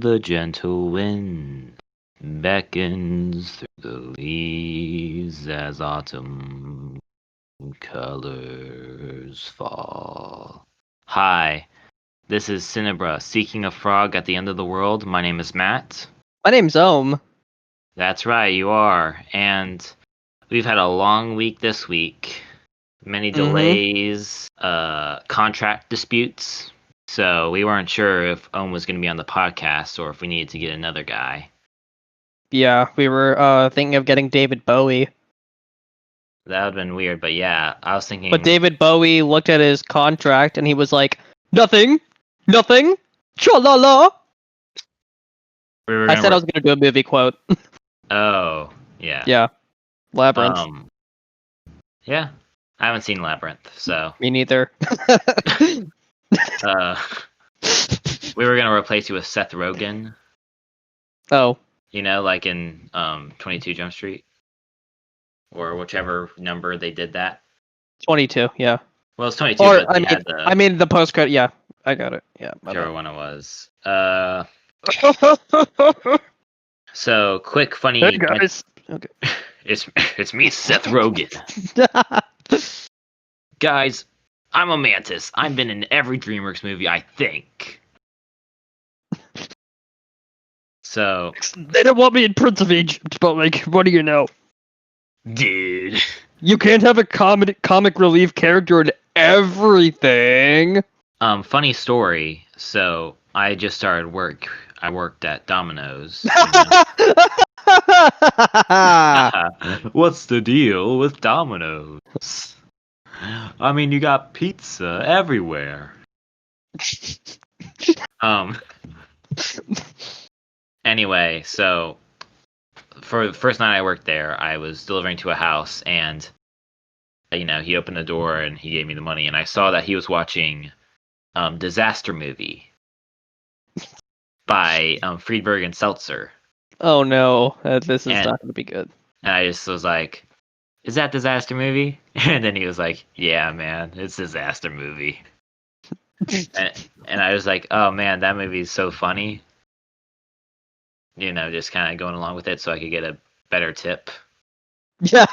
the gentle wind beckons through the leaves as autumn colors fall. Hi, this is CineBRUH, seeking a frog at the end of the world. My name is Matt. My name's Ohm. That's right, you are. And we've had a long week this week. Many delays, contract disputes. So we weren't sure if Ohm was going to be on the podcast or if we needed to get another guy. Yeah, we were thinking of getting David Bowie. That would have been weird, but yeah, I was thinking... But David Bowie looked at his contract and he was like, nothing, cha-la-la. I said I was going to do a movie quote. Oh, yeah. Yeah, Labyrinth. Yeah, I haven't seen Labyrinth, so... Me neither. We were going to replace you with Seth Rogen. Oh. You know, like in 22 Jump Street? Or whichever number they did that. 22, yeah. Well, it's 22, but I mean the post-credit, yeah. I got it, yeah. Whichever one it was. So, quick, funny... Hey, guys. Okay. It's me, Seth Rogen. Guys, I'm a mantis. I've been in every DreamWorks movie, I think. So... They don't want me in Prince of Egypt, but, like, what do you know? Dude. You can't have a comic relief character in everything. Funny story. So, I just started work. I worked at Domino's. What's the deal with Domino's? I mean, you got pizza everywhere. Anyway, so for the first night I worked there, I was delivering to a house, and he opened the door and he gave me the money, and I saw that he was watching Disaster Movie by Friedberg and Seltzer. Oh no, this is not going to be good. And I just was like, "Is that Disaster Movie?" And then he was like, "Yeah, man, it's Disaster Movie." and I was like, "Oh man, that movie is so funny." Just kind of going along with it so I could get a better tip. Yeah.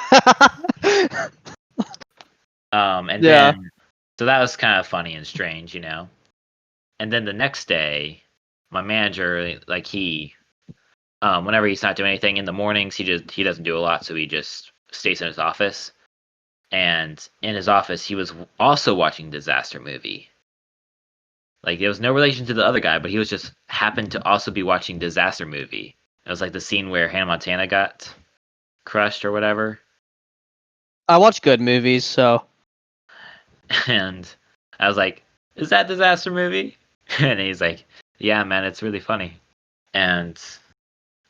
Then, so that was kind of funny and strange, And then the next day, my manager, like whenever he's not doing anything in the mornings, he doesn't do a lot, so he just stays in his office. And in his office, he was also watching Disaster Movie. Like, there was no relation to the other guy, but he was just happened to also be watching Disaster Movie. It was like the scene where Hannah Montana got crushed or whatever. I watch good movies, so. And I was like, "Is that Disaster Movie?" And he's like, "Yeah, man, it's really funny." And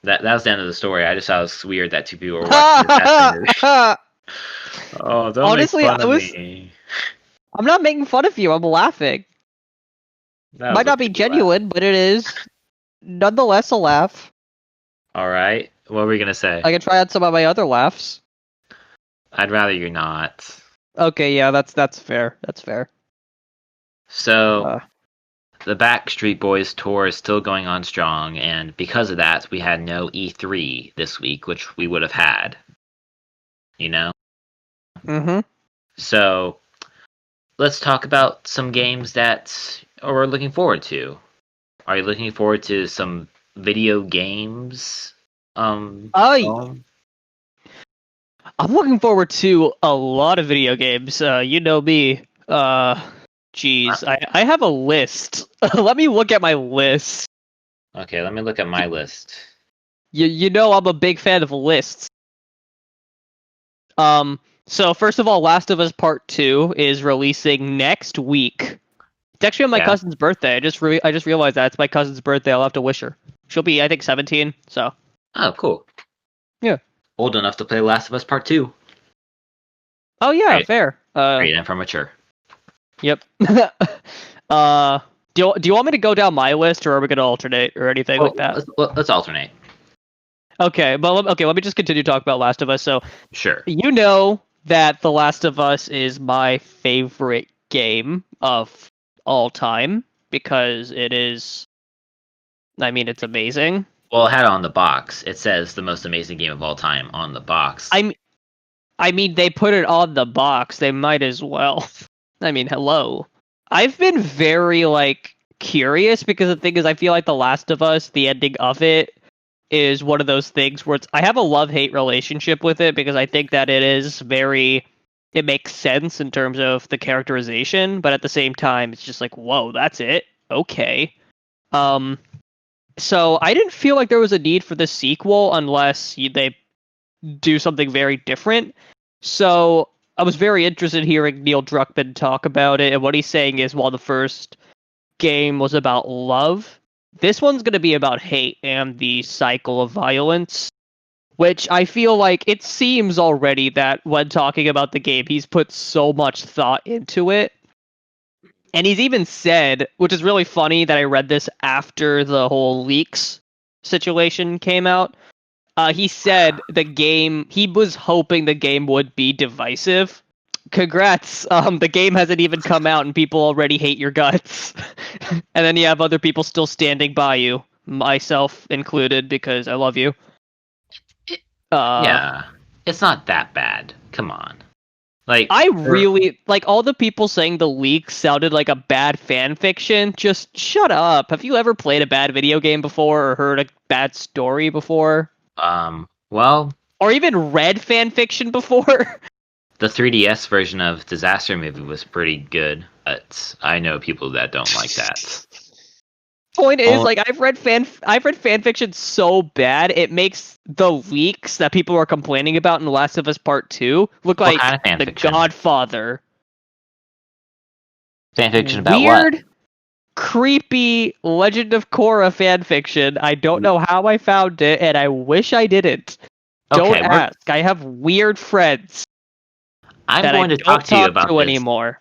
that was the end of the story. I just thought it was weird that two people were watching Disaster Movie. Oh, don't honestly, make fun of me. I'm not making fun of you. I'm laughing. Might not be genuine, but it is nonetheless a laugh. All right. What were we gonna say? I can try out some of my other laughs. I'd rather you not. Okay, yeah, that's fair. That's fair. So, the Backstreet Boys tour is still going on strong, and because of that, we had no E3 this week, which we would have had. Mm-hmm. So, let's talk about some games that we're looking forward to. Are you looking forward to some video games? I'm looking forward to a lot of video games. You know me. Geez, I have a list. Let me look at my list. Okay, let me look at my list. You know I'm a big fan of lists. So first of all, Last of Us Part 2 is releasing next week. It's actually on my cousin's birthday. I just realized that it's my cousin's birthday. I'll have to wish her. She'll be, I think, 17. So. Oh, cool. Yeah. Old enough to play Last of Us Part 2. Oh yeah, fair. Great and mature. Yep. Do you want me to go down my list, or are we gonna alternate, or anything like that? Let's alternate. Okay, but let me just continue to talk about Last of Us. So, sure. You know that The Last of Us is my favorite game of all time because it is I mean, it's amazing. Well, it had it on the box. It says the most amazing game of all time on the box. I mean, they put it on the box. They might as well. I mean, hello. I've been very curious because the thing is, I feel like The Last of Us, the ending of it, is one of those things where I have a love-hate relationship with it because I think that it makes sense in terms of the characterization, but at the same time, it's just like, whoa, that's it? Okay. So I didn't feel like there was a need for the sequel unless they do something very different. So I was very interested in hearing Neil Druckmann talk about it, and what he's saying is while the first game was about love, this one's going to be about hate and the cycle of violence, which I feel like it seems already that when talking about the game, he's put so much thought into it. And he's even said, which is really funny that I read this after the whole leaks situation came out. He said he was hoping the game would be divisive. Congrats. The game hasn't even come out and people already hate your guts. And then you have other people still standing by you, myself included, because I love you. Yeah, it's not that bad. Come on. I really all the people saying the leak sounded like a bad fan fiction. Just shut up. Have you ever played a bad video game before or heard a bad story before? Well, or even read fan fiction before? The 3DS version of Disaster Movie was pretty good, but I know people that don't like that. Point is, I've read fan fiction so bad it makes the leaks that people are complaining about in The Last of Us Part 2 look like kind of The fanfiction? Godfather. Fanfiction about Weird, what? creepy Legend of Korra fanfiction. I don't know how I found it, and I wish I didn't. Don't ask. I have weird friends. I'm going to talk to you about this anymore.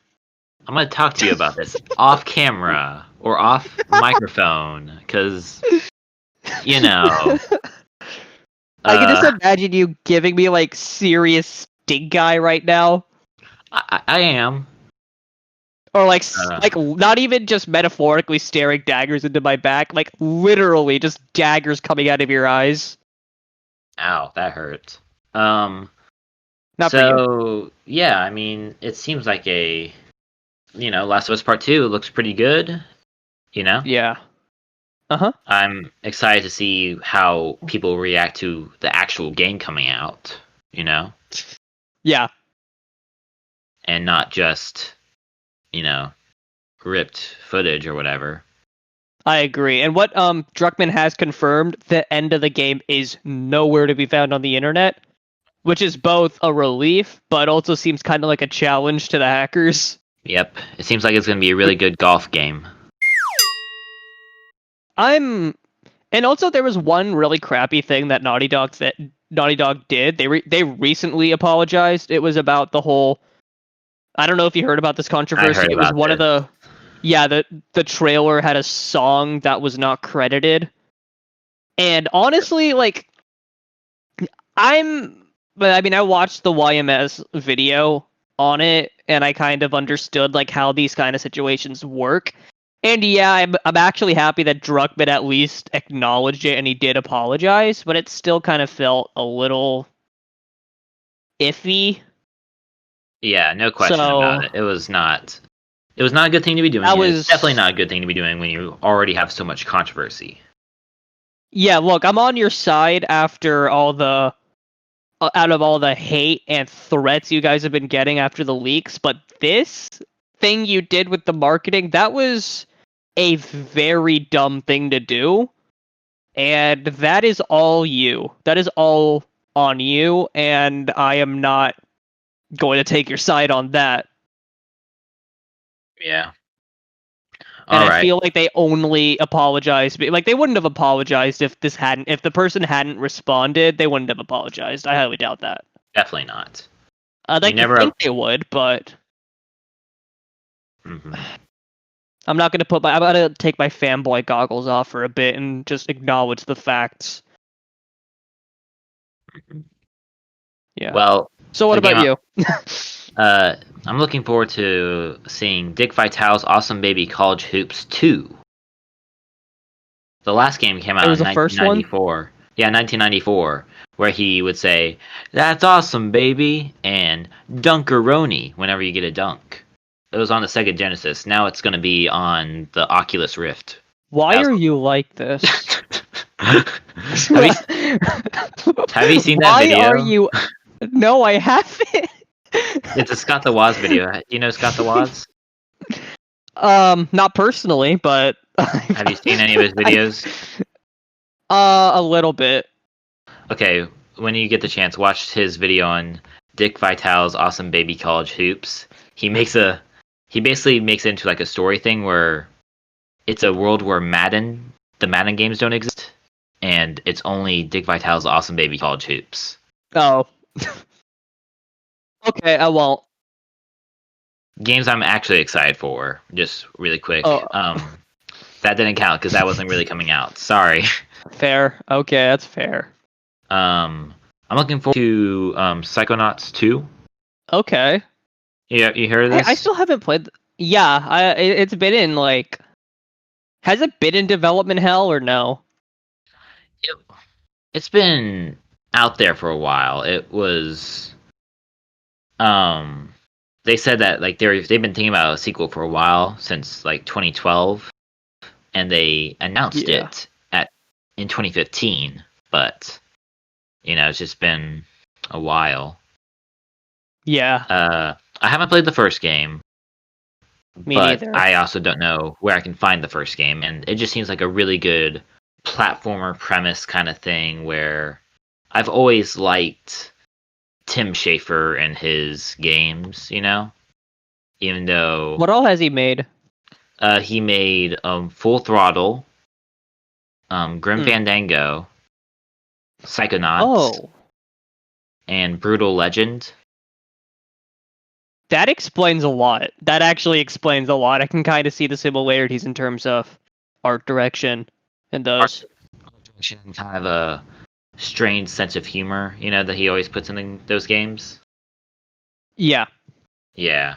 I'm going to talk to you about this off camera or off microphone, because, you know. I can just imagine you giving me serious stink eye right now. I am. Or not even just metaphorically staring daggers into my back, literally just daggers coming out of your eyes. Ow, that hurts. Not so, for you. Yeah, I mean, it seems like Last of Us Part 2 looks pretty good, Yeah. Uh-huh. I'm excited to see how people react to the actual game coming out, Yeah. And not just, ripped footage or whatever. I agree. And what Druckmann has confirmed, the end of the game is nowhere to be found on the internet, which is both a relief, but also seems kind of like a challenge to the hackers. Yep. It seems like it's going to be a really good golf game. And also there was one really crappy thing that Naughty Dog did. They recently apologized. It was about the whole, I don't know if you heard about this controversy. It was one of the the trailer had a song that was not credited. And honestly, I watched the YMS video on it, and I kind of understood how these kind of situations work. And yeah, I'm actually happy that Druckmann at least acknowledged it and he did apologize, but it still kind of felt a little iffy. Yeah, no question about it. It was not a good thing to be doing. It's definitely not a good thing to be doing when you already have so much controversy. Yeah, look, I'm on your side after out of all the hate and threats you guys have been getting after the leaks, but this thing you did with the marketing, that was a very dumb thing to do. And that is all you. That is all on you, and I am not going to take your side on that. Yeah. And I feel like they only apologized. They wouldn't have apologized if the person hadn't responded. They wouldn't have apologized. I highly doubt that. Definitely not. I'd like to think they would, but mm-hmm. I'm not going to I'm going to take my fanboy goggles off for a bit and just acknowledge the facts. Mm-hmm. Yeah. Well, so what about you? I'm looking forward to seeing Dick Vitale's Awesome Baby College Hoops 2. The last game came It out was in the first one? 1994. Yeah, 1994, where he would say, "That's awesome, baby," and "Dunkaroni" whenever you get a dunk. It was on the Sega Genesis. Now it's going to be on the Oculus Rift. Why That are was- you like this? have you have you seen that Why are video? you? No, I haven't. It's a Scott the Woz video. Do you know Scott the Woz? Not personally, but Have you seen any of his videos? A little bit. Okay, when you get the chance, watch his video on Dick Vitale's Awesome Baby College Hoops. He basically makes it into like a story thing where it's a world where the Madden games don't exist, and it's only Dick Vitale's Awesome Baby College Hoops. Oh. Okay, I won't. Games I'm actually excited for, just really quick. Oh, That didn't count because that wasn't really coming out. Sorry. fair. Okay, that's fair. I'm looking forward to Psychonauts 2. Okay. Yeah, you heard of this? I still haven't played. Yeah, it's been in like. Has it been in development hell or no? It, it's been out there for a while. It was they said that like they've been thinking about a sequel for a while since like 2012, and they announced Yeah. it in 2015, but it's just been a while. Yeah. I haven't played the first game, Me but neither. I also don't know where I can find the first game, and it just seems like a really good platformer premise kind of thing where I've always liked Tim Schafer and his games, even though What all has he made? he made Full Throttle, Grim Hmm. Fandango, Psychonauts, Oh, and Brutal Legend. that explains a lot. That actually explains a lot. I can kind of see the similarities in terms of art direction in those. Art direction and kind of a strange sense of humor, that he always puts in those games. Yeah, Yeah.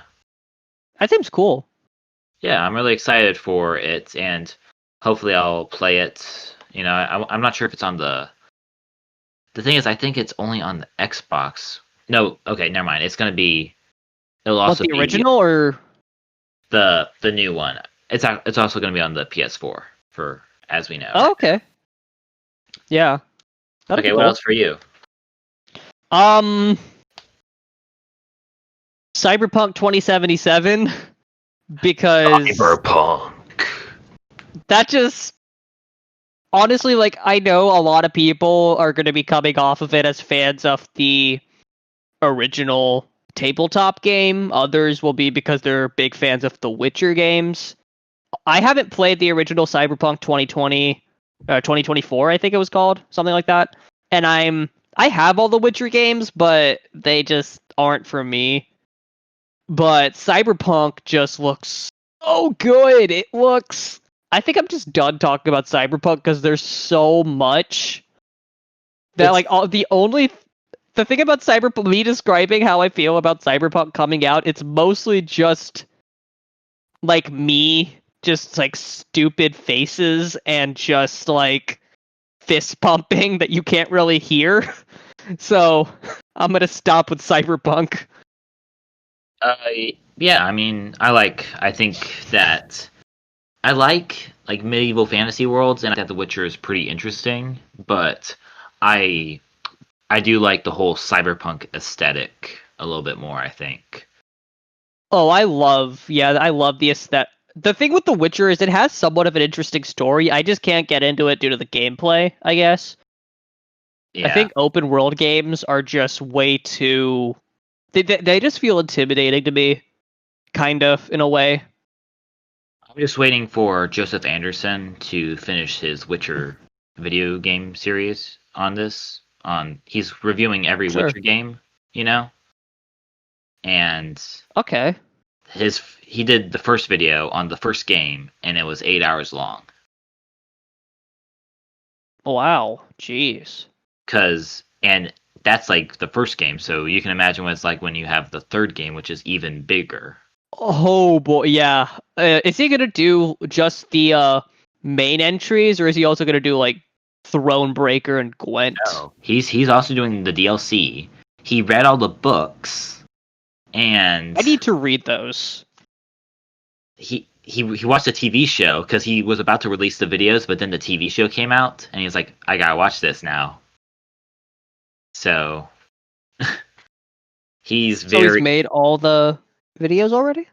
that seems cool. Yeah, I'm really excited for it, and hopefully I'll play it. I'm not sure if it's on the. The thing is, I think it's only on the Xbox. No, okay, never mind. It's gonna be. It'll What, also the be original or? the new one. It's also gonna be on the PS4 for as we know. Oh, okay. Yeah. That'll Okay, be what cool. else for you? Cyberpunk 2077 because Cyberpunk. that just honestly, like, I know a lot of people are going to be coming off of it as fans of the original tabletop game. Others will be because they're big fans of the Witcher games. I haven't played the original Cyberpunk 2024, I think it was called, something like that. And I have all the Witcher games, but they just aren't for me. But Cyberpunk just looks so good. It looks. I think I'm just done talking about Cyberpunk because there's so much that like the thing about Cyberpunk, me describing how I feel about Cyberpunk coming out, it's mostly just like me, just like stupid faces and just like fist pumping that you can't really hear. So I'm gonna stop with Cyberpunk. Yeah, I mean, I think that I like medieval fantasy worlds, and I think that The Witcher is pretty interesting, but I I do like the whole cyberpunk aesthetic a little bit more, I think. Oh, I love the aesthetic. The thing with The Witcher is it has somewhat of an interesting story. I just can't get into it due to the gameplay, I guess. I Yeah. think open world games are just way too. They just feel intimidating to me, kind of, in a way. I'm just waiting for Joseph Anderson to finish his Witcher video game series on this. He's reviewing every Sure. Witcher game, and Okay. he did the first video on the first game, and it was 8 hours long. Wow. Jeez. And that's like the first game, so you can imagine what it's like when you have the third game, which is even bigger. Oh boy, yeah. Is he gonna do just the main entries, or is he also going to do like Thronebreaker and Gwent? No, he's also doing the DLC. He read all the books, and I need to read those. he watched the TV show because he was about to release the videos, but then the TV show came out, and he was like, "I gotta watch this now." So he's made all the videos already?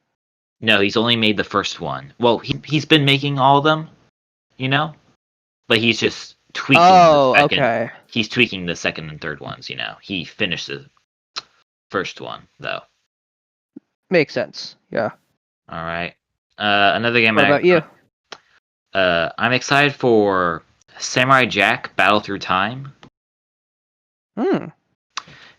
No, he's only made the first one. Well, he's been making all of them, but he's just tweaking the second. Okay. He's tweaking the second and third ones. He finished the first one though. Makes sense. Yeah. All right. Another game. What about you? I'm excited for Samurai Jack: Battle Through Time.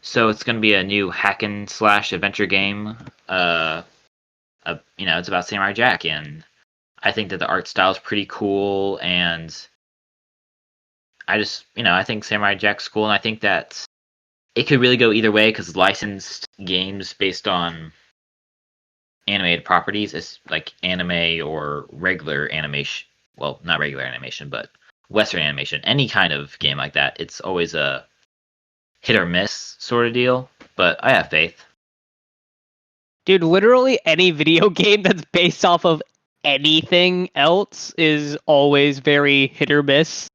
So it's going to be a new hack and slash adventure game. It's about Samurai Jack, and I think that the art style is pretty cool, and I think Samurai Jack's cool, and I think that it could really go either way because licensed games based on animated properties is like anime or regular animation. Well, not regular animation, but Western animation. Any kind of game like that, it's always a hit or miss sort of deal, but I have faith. Dude, literally any video game that's based off of anything else is always very hit or miss.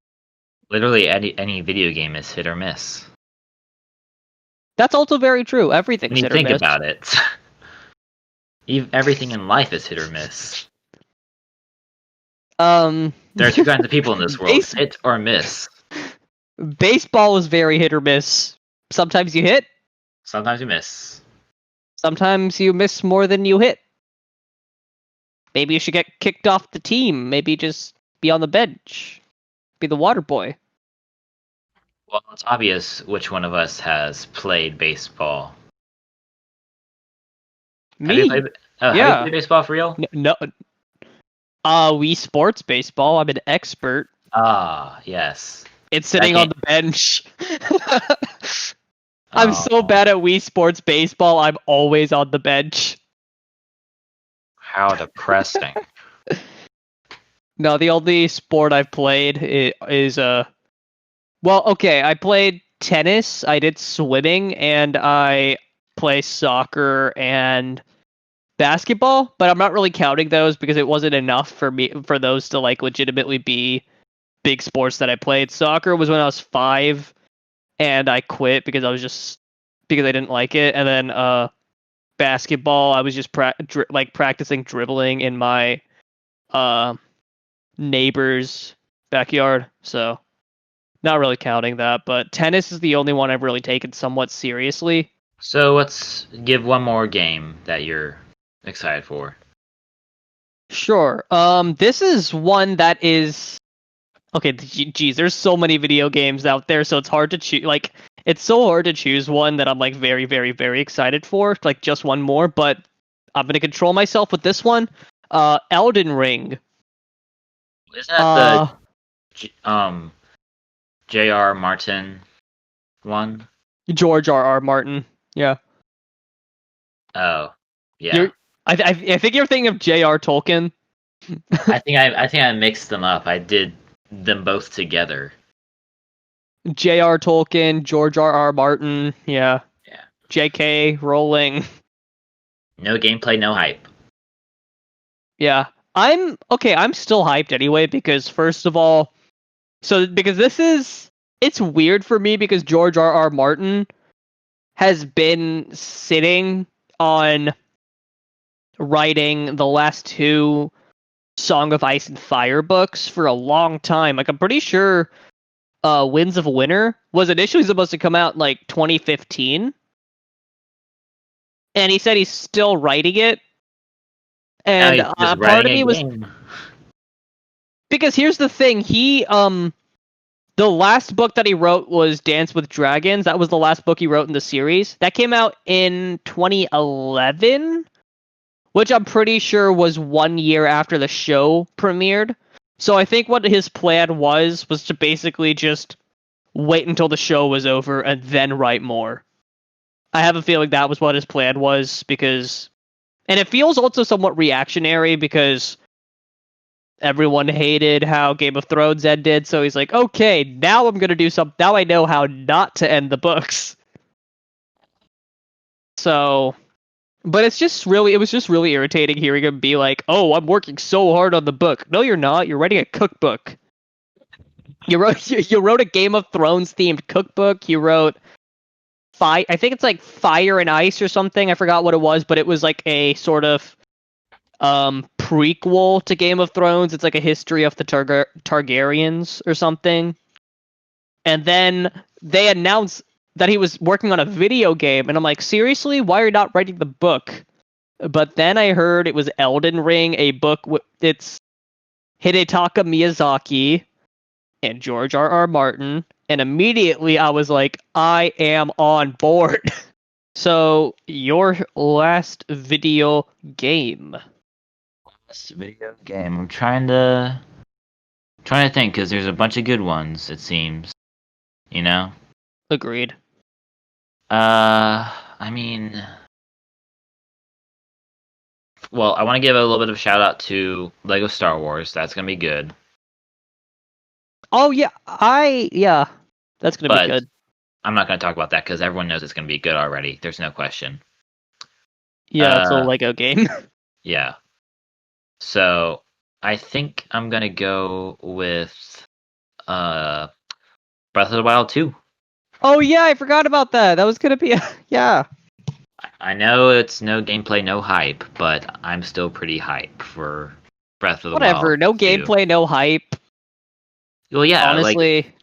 Literally any video game is hit or miss. That's also very true. Everything's hit or miss. When you think about it, everything in life is hit or miss. There are two kinds of people in this world: hit or miss. Baseball is very hit or miss. Sometimes you hit. Sometimes you miss. Sometimes you miss more than you hit. Maybe you should get kicked off the team. Maybe just be on the bench. Be the water boy. Well, it's obvious which one of us has played baseball. Me. Have you played baseball for real? No. Wii Sports baseball. I'm an expert. Ah, yes. It's sitting on the bench. I'm so bad at Wii Sports baseball. I'm always on the bench. How depressing. No, the only sport I've played is I played tennis, I did swimming, and I play soccer and basketball, but I'm not really counting those because it wasn't enough for those to like legitimately be big sports that I played. Soccer was when I was 5 and I quit because I didn't like it, and then basketball I was just practicing dribbling in my neighbor's backyard, so not really counting that. But tennis is the only one I've really taken somewhat seriously. So let's give one more game that you're excited for. Sure. This is one that is okay. Geez, there's so many video games out there, so it's hard to choose. Like, it's so hard to choose one that I'm like very, very, very excited for. Like, just one more, but I'm gonna control myself with this one. Elden Ring. Isn't that the J.R. Martin one? George R.R. Martin. Yeah. Oh, yeah. I think you're thinking of J.R. Tolkien. I think I mixed them up. I did them both together. J.R. Tolkien, George R.R. Martin. Yeah. Yeah. J.K. Rowling. No gameplay, no hype. Yeah. I'm still hyped anyway because first of all, it's weird for me because George R.R. Martin has been sitting on writing the last 2 Song of Ice and Fire books for a long time. Like, I'm pretty sure Winds of Winter was initially supposed to come out in like 2015. And he said he's still writing it. And part of me was because here's the thing, the last book that he wrote was Dance with Dragons. That was the last book he wrote in the series. That came out in 2011, which I'm pretty sure was 1 year after the show premiered. So I think what his plan was to basically just wait until the show was over and then write more. I have a feeling that was what his plan was, because... And it feels also somewhat reactionary because everyone hated how Game of Thrones ended, so he's like, okay, now I'm gonna do something. Now I know how not to end the books. So, but it was just really irritating hearing him be like, oh, I'm working so hard on the book. No, you're not. You're writing a cookbook. You wrote a Game of Thrones themed cookbook. You wrote I think it's like Fire and Ice or something. I forgot what it was, but it was like a sort of prequel to Game of Thrones. It's like a history of the Targaryens or something. And then they announced that he was working on a video game, and I'm like, seriously, why are you not writing the book? But then I heard it was Elden Ring, a book. It's Hidetaka Miyazaki and George R.R. Martin, and immediately I was like, I am on board. So, your last video game. Last video game. I'm trying to think because there's a bunch of good ones. It seems, you know. Agreed. I mean, well, I want to give a little bit of a shout out to Lego Star Wars. That's gonna be good. Oh yeah, that's gonna be good. I'm not gonna talk about that because everyone knows it's gonna be good already. There's no question. Yeah, it's a Lego game. Yeah. So I think I'm gonna go with Breath of the Wild 2. Oh yeah, I forgot about that. That was gonna be yeah. I know it's no gameplay, no hype, but I'm still pretty hype for Breath of the Wild. Whatever, no 2. gameplay, no hype. Well, yeah, honestly, like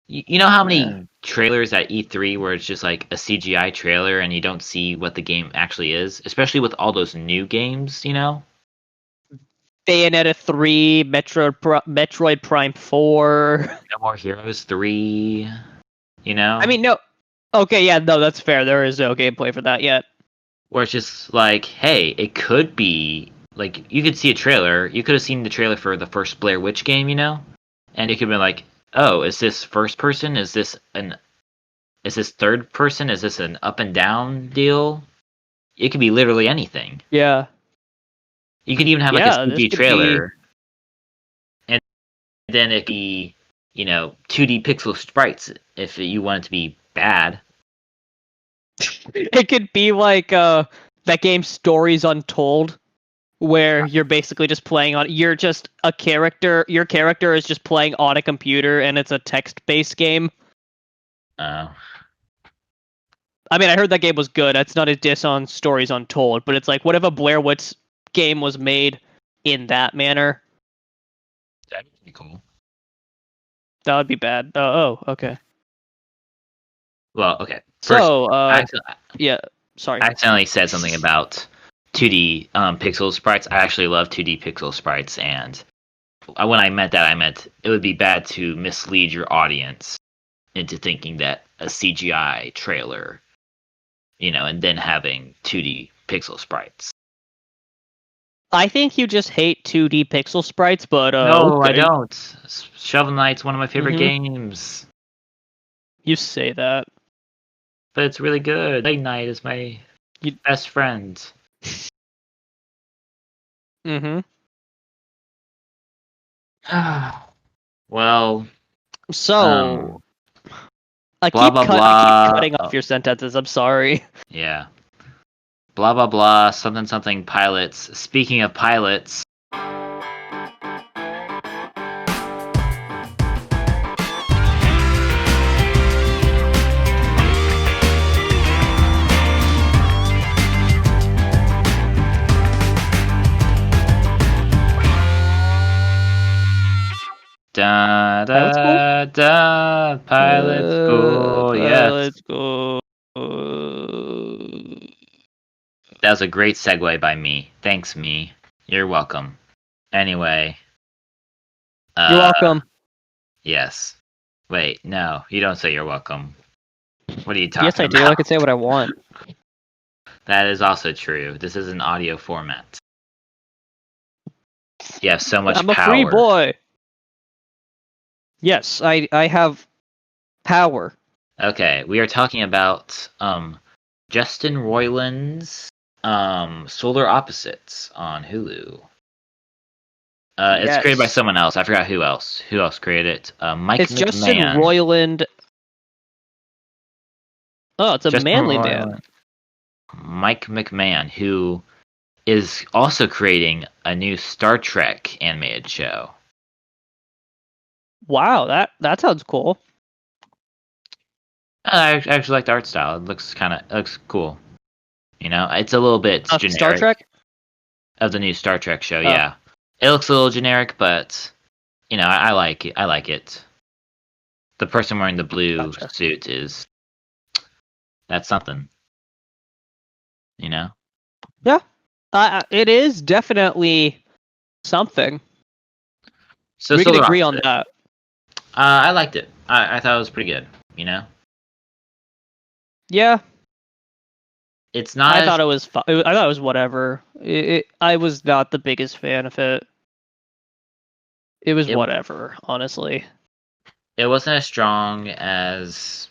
you know how many trailers at E3 where it's just like a CGI trailer and you don't see what the game actually is, especially with all those new games, you know? Bayonetta 3, Metroid Prime 4. No More Heroes 3, you know? I mean, no. Okay, yeah, no, that's fair. There is no gameplay for that yet. Where it's just like, hey, it could be like you could see a trailer. You could have seen the trailer for the first Blair Witch game, you know, and it could be like, oh, is this first person? Is this third person? Is this an up and down deal? It could be literally anything. Yeah. You could even have like a CG trailer, and then it could be, 2D pixel sprites if you want it to be bad. It could be like that game Stories Untold, where you're basically just playing on. You're just a character. Your character is just playing on a computer, and it's a text-based game. Oh. I mean, I heard that game was good. It's not a diss on Stories Untold, but it's like, what if a Blair Witch game was made in that manner? That'd be cool. That would be bad. Oh, okay. Well, okay. First, yeah. Sorry. I accidentally said something about 2D pixel sprites. I actually love 2D pixel sprites, and when I meant that, I meant it would be bad to mislead your audience into thinking that a CGI trailer, and then having 2D pixel sprites. I think you just hate 2D pixel sprites, but no, okay. I don't. Shovel Knight's one of my favorite games. You say that, but it's really good. Legend Knight is my best friend. Well, so I blah, keep blah, blah. cutting off your sentences. I'm sorry. Yeah. Blah blah blah. Something something pilots. Speaking of pilots. Da da da, pilot school, yes. School. That was a great segue by me. Thanks, me. You're welcome. Anyway. You're welcome. Yes. Wait, no, you don't say you're welcome. What are you talking about? Yes, I do. I can say what I want. That is also true. This is an audio format. You have so much power. I'm a free boy. Yes, I have power. Okay, we are talking about Justin Roiland's Solar Opposites on Hulu. It's created by Yes. someone else. I forgot who else. Who else created it? Mike It's Justin McMahon. Roiland. Oh, it's a Justin manly man. Roiland. Mike McMahon, who is also creating a new Star Trek animated show. Wow, that sounds cool. I actually like the art style. It looks cool. You know, it's a little bit generic. Star Trek? Of the new Star Trek show, Oh. yeah. It looks a little generic, but you know, I like it. I like it. The person wearing the blue suit that's something. You know? Yeah. It is definitely something. So We can Solar agree on Opposite. that. I liked it. I thought it was pretty good, you know? Yeah, It's not I thought it was I thought it was whatever. I was not the biggest fan of it. It was whatever, honestly. it wasn't as strong as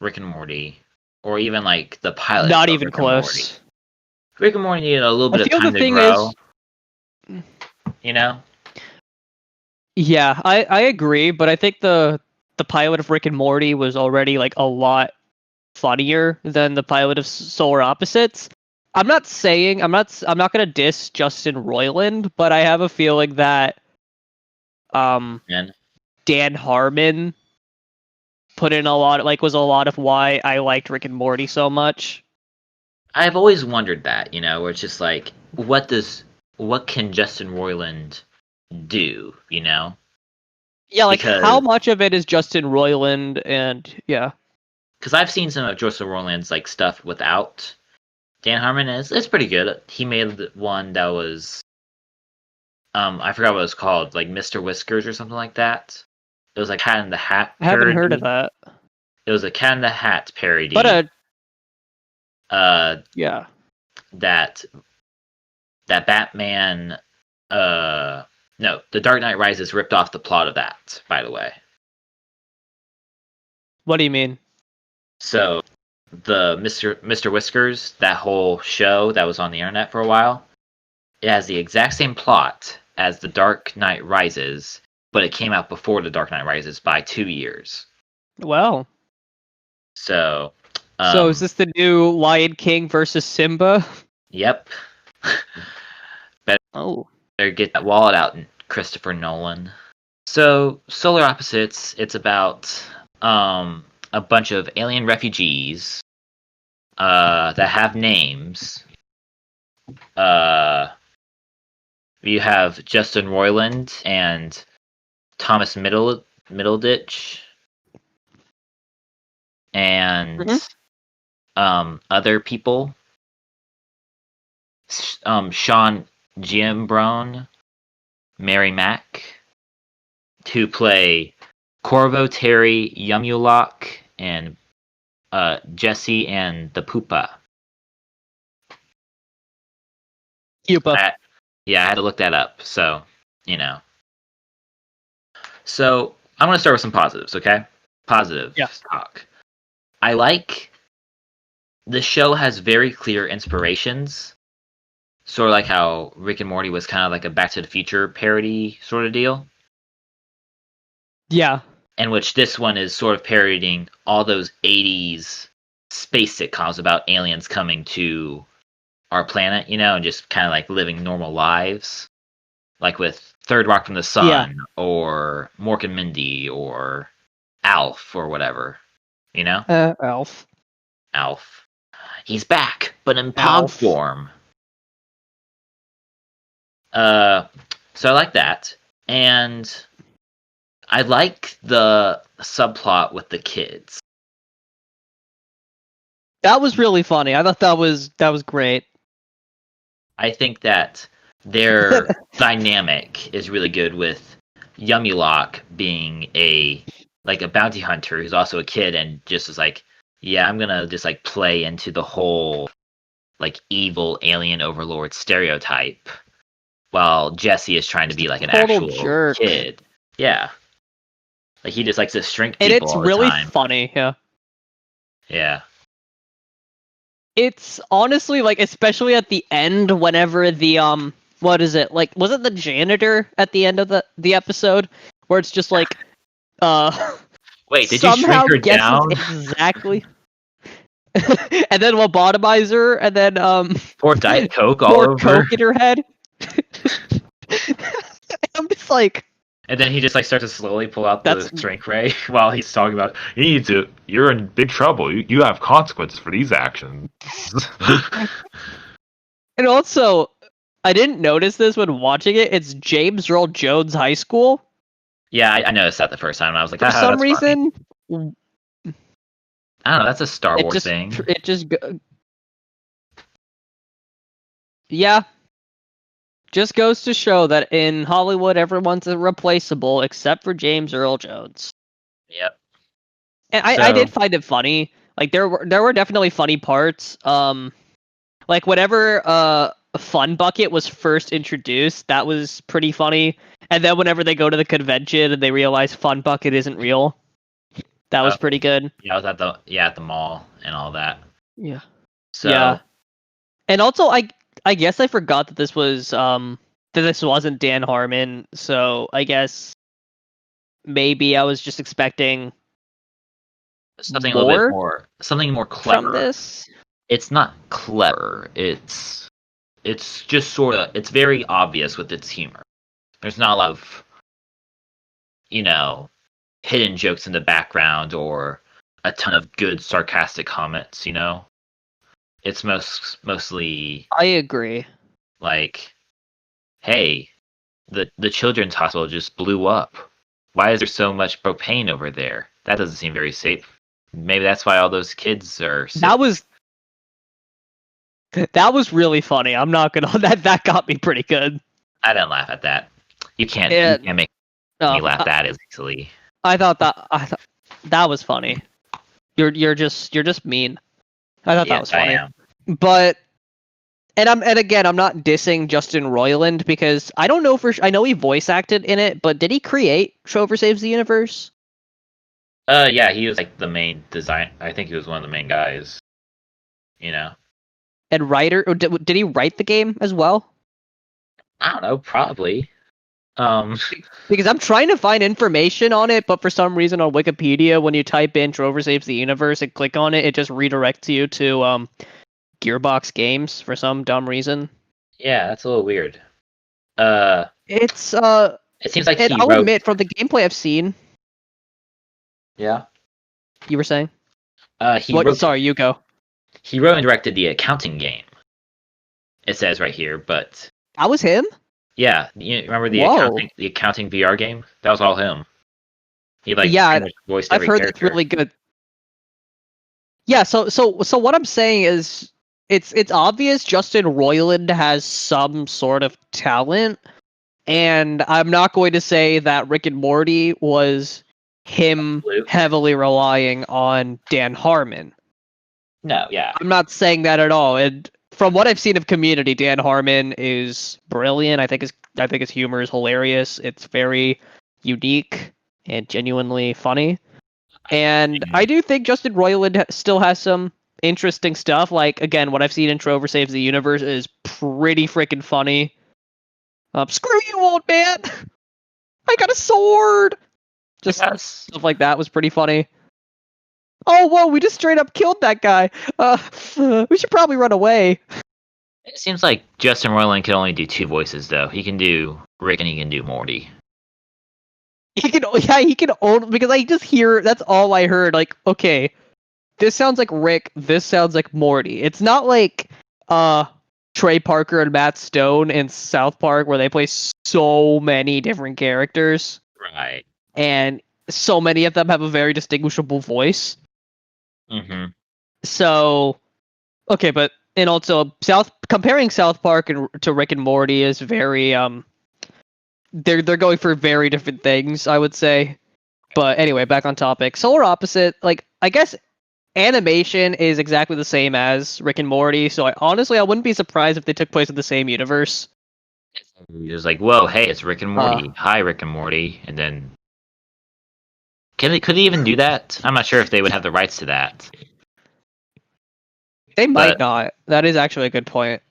Rick and Morty. Or even like the pilot Not of even Rick and Morty. close. Rick and Morty needed a little I bit of feel the time to thing grow. is, You know? yeah, I agree, but I think the pilot of Rick and Morty was already like a lot funnier than the pilot of Solar Opposites. I'm not gonna diss Justin Roiland, but I have a feeling that And Dan Harmon put in was a lot of why I liked Rick and Morty so much. I've always wondered that, you know, where it's just like, what can Justin Roiland do, you know? Yeah, like Because how much of it is Justin Roiland and yeah. because I've seen some of Justin Roiland's like stuff without Dan Harmon. It's pretty good. He made one that was I forgot what it was called, like Mr. Whiskers or something like that. It was like Cat in the Hat I haven't heard of parody. that. It was a Cat in the Hat parody. But uh yeah. that Batman no, The Dark Knight Rises ripped off the plot of that, by the way. What do you mean? So the Mr. Whiskers, that whole show that was on the internet for a while, it has the exact same plot as The Dark Knight Rises, but it came out before The Dark Knight Rises by 2 years. Well. So So is this the new Lion King versus Simba? Yep. Oh. Better get that wallet out, Christopher Nolan. So Solar Opposites, it's about a bunch of alien refugees that have names. You have Justin Roiland and Thomas Middleditch and other people. Sean Giambrone, Mary Mack, to play Corvo, Terry, Yumulok, and Jesse and the Poopa. Yupa. Yeah, I had to look that up. So, you know. So, I'm going to start with some positives, okay? Positive talk. I like the show has very clear inspirations. Sort of like how Rick and Morty was kind of like a Back to the Future parody sort of deal. Yeah. In which this one is sort of parodying all those 80s space sitcoms about aliens coming to our planet, you know, and just kind of like living normal lives. Like with Third Rock from the Sun, or Mork and Mindy, or Alf, or whatever. You know? Alf. Alf. He's back, but in pog form. So I like that. And I like the subplot with the kids. That was really funny. I thought that was great. I think that their dynamic is really good with Yumulok being a bounty hunter who's also a kid and just is like, yeah, I'm gonna just like play into the whole like evil alien overlord stereotype, while Jesse is trying to be like an actual jerk. kid. Yeah, like he just likes to shrink and people it's all the really time. funny. Yeah. Yeah. It's honestly like, especially at the end, whenever the what is it? Like, was it the janitor at the end of the episode where it's just like, Wait, did you somehow shrink her guesses down? exactly, and then lobotomize her, and then Pour Diet Coke all pour over? Coke in her head. I'm just like, And then he just like starts to slowly pull out that's the shrink ray while he's talking about you're in big trouble. You have consequences for these actions. and also I didn't notice this when watching it. It's James Earl Jones High School. Yeah, I noticed that the first time. And I was like, For some that's funny. reason, I don't know. That's a Star it Wars just thing. it just yeah, just goes to show that in Hollywood everyone's irreplaceable except for James Earl Jones. Yep. And I did find it funny. Like there were definitely funny parts. Like whenever Fun Bucket was first introduced, that was pretty funny. And then whenever they go to the convention and they realize Fun Bucket isn't real, that was pretty good. Yeah, I was at the mall and all that. Yeah. So Yeah. And also I guess I forgot that this was that this wasn't Dan Harmon, so I guess maybe I was just expecting something a little bit more something more clever. from this. It's not clever. It's just sort of, it's very obvious with its humor. There's not a lot of, hidden jokes in the background or a ton of good sarcastic comments, It's mostly I agree. like, hey, the children's hospital just blew up. Why is there so much propane over there? That doesn't seem very safe. Maybe that's why all those kids are sick. That was really funny. I'm not gonna that got me pretty good. I didn't laugh at that. You can't make me laugh that easily. I thought that was funny. You're just mean. I thought that was funny. I am. But and again, I'm not dissing Justin Roiland because I don't know I know he voice acted in it, but did he create Trover Saves the Universe? Yeah, he was like the main design. I think he was one of the main guys. And writer, or did he write the game as well? I don't know, probably. Because I'm trying to find information on it, but for some reason on Wikipedia, when you type in Trover Saves the Universe and click on it, it just redirects you to Gearbox Games for some dumb reason. Yeah, that's a little weird. It seems like I'll admit, from the gameplay I've seen. Yeah. You were saying? Sorry, you go. He wrote and directed the accounting game. It says right here, but that was him? Yeah, you remember the accounting VR game? That was all him. He voiced every I've heard character. it's really good. Yeah, so what I'm saying is it's obvious Justin Roiland has some sort of talent, and I'm not going to say that Rick and Morty was him heavily relying on Dan Harmon. No, yeah. I'm not saying that at all. And from what I've seen of Community, Dan Harmon is brilliant. I think his humor is hilarious. It's very unique and genuinely funny. And I do think Justin Roiland still has some interesting stuff. Like, again, what I've seen in Trover Saves the Universe is pretty freaking funny. Screw you, old man! I got a sword! Just stuff like that was pretty funny. Oh, whoa, we just straight up killed that guy. We should probably run away. It seems like Justin Roiland can only do two voices, though. He can do Rick and he can do Morty. He can only, because I just hear, that's all I heard. Like, okay, this sounds like Rick, this sounds like Morty. It's not like Trey Parker and Matt Stone in South Park where they play so many different characters. Right. And so many of them have a very distinguishable voice. Mm-hmm. So, okay, but, and also comparing South Park to Rick and Morty is very, they're going for very different things, I would say. But anyway, back on topic. Solar Opposite, like, I guess animation is exactly the same as Rick and Morty, so I wouldn't be surprised if they took place in the same universe. It was like, whoa, hey, it's Rick and Morty. Hi, Rick and Morty. And then could they even do that? I'm not sure if they would have the rights to that. They might not. That is actually a good point.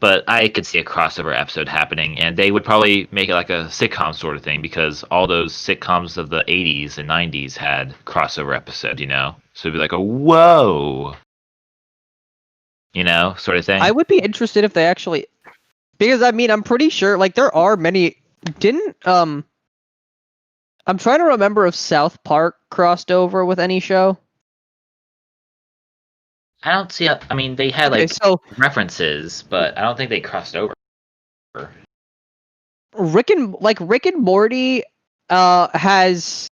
But I could see a crossover episode happening, and they would probably make it like a sitcom sort of thing because all those sitcoms of the 80s and 90s had crossover episode, So it'd be like a whoa, sort of thing. I would be interested if they actually, because I mean, I'm pretty sure like there are many. Didn't I'm trying to remember if South Park crossed over with any show. I don't see. I mean, they had references, but I don't think they crossed over. Rick and Morty has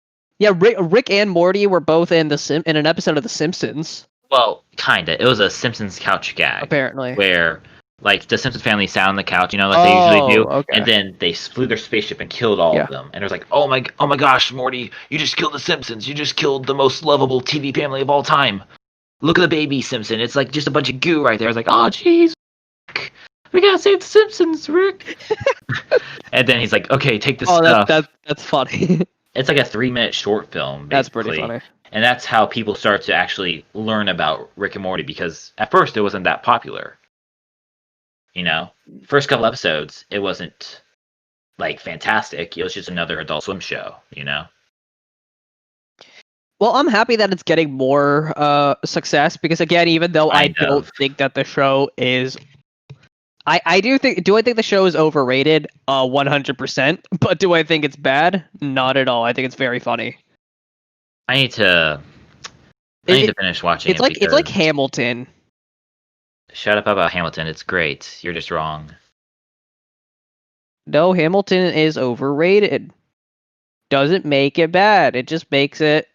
Rick and Morty were both in in an episode of The Simpsons. Well, kinda. It was a Simpsons couch gag. Apparently. Where like the Simpsons family sat on the couch, like they usually do, okay. and then they flew their spaceship and killed all of them. And it was like, oh my gosh, Morty, you just killed the Simpsons. You just killed the most lovable TV family of all time. Look at the baby Simpson. It's like just a bunch of goo right there. I was like, oh jeez, we gotta save the Simpsons, Rick. And then he's like, okay, take the stuff. That's funny. It's like a 3-minute short film. Basically. That's pretty funny. And that's how people start to actually learn about Rick and Morty, because at first it wasn't that popular. First couple episodes, it wasn't like fantastic. It was just another Adult Swim show, Well, I'm happy that it's getting more success because, again, even though I don't think that the show is, I do think. Do I think the show is overrated? 100%. But do I think it's bad? Not at all. I think it's very funny. I need to finish watching. It's like Hamilton. Shut up about Hamilton. It's great. You're just wrong. No, Hamilton is overrated. Doesn't make it bad. It just makes it.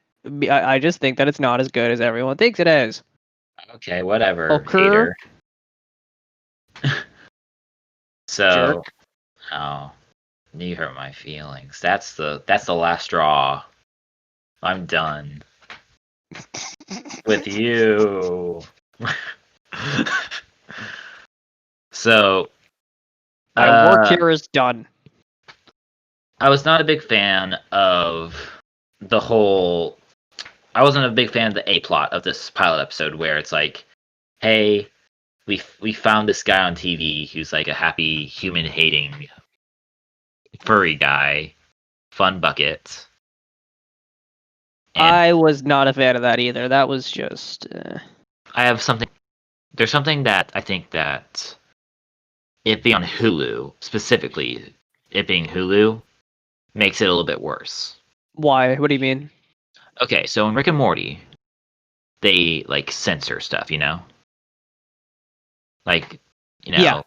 I just think that it's not as good as everyone thinks it is. Okay, whatever. Hater. So, jerk. Oh, you hurt my feelings. That's the last straw. I'm done with you. So, my work here is done. I was not a big fan of the whole. I wasn't a big fan of the A plot of this pilot episode where it's like, hey, we found this guy on TV who's like a happy human hating furry guy, fun bucket. And I was not a fan of that either. That was just. I have something. There's something that I think that it being on Hulu, specifically, it being Hulu, makes it a little bit worse. Why? What do you mean? Okay, so in Rick and Morty, they like censor stuff, Like, yeah.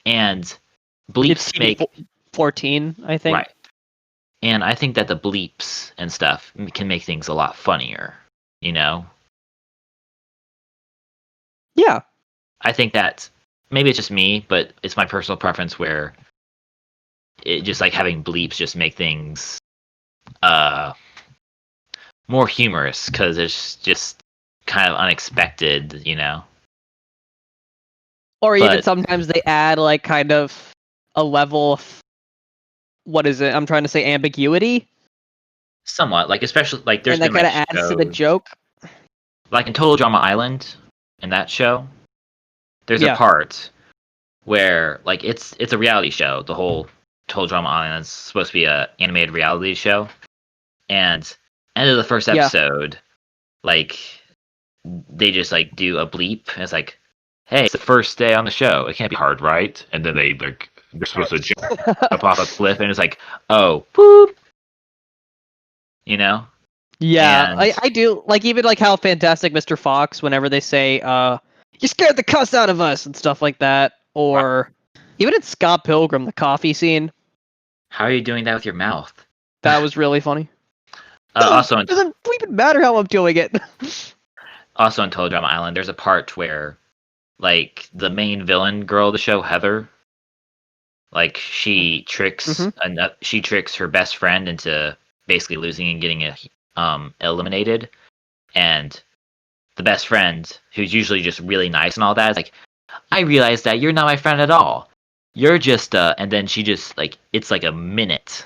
And bleeps make 14, I think. Right. And I think that the bleeps and stuff can make things a lot funnier, Yeah. I think that maybe it's just me, but it's my personal preference where it just like having bleeps just make things more humorous because it's just kind of unexpected, Or even sometimes they add like kind of a level of, what is it? I'm trying to say ambiguity. Somewhat, like especially like there's and that kind of adds to the joke. Like in Total Drama Island, in that show, there's a part where like it's a reality show. The whole Total Drama Island is supposed to be a animated reality show, and end of the first episode, like they just like do a bleep, and it's like, hey, it's the first day on the show. It can't be hard, right? And then they're supposed to jump up off a cliff, and it's like, oh, boop. Yeah, and I do like even like how Fantastic Mr. Fox, whenever they say, you scared the cuss out of us and stuff like that, or even in Scott Pilgrim, the coffee scene. How are you doing that with your mouth? That was really funny. Also, it doesn't even matter how I'm doing it. Also in Total Drama Island, there's a part where, like, the main villain girl of the show, Heather, like she tricks her best friend into basically losing and getting eliminated, and the best friend, who's usually just really nice and all that, is like, I realize that you're not my friend at all. You're just and then she just like, it's like a minute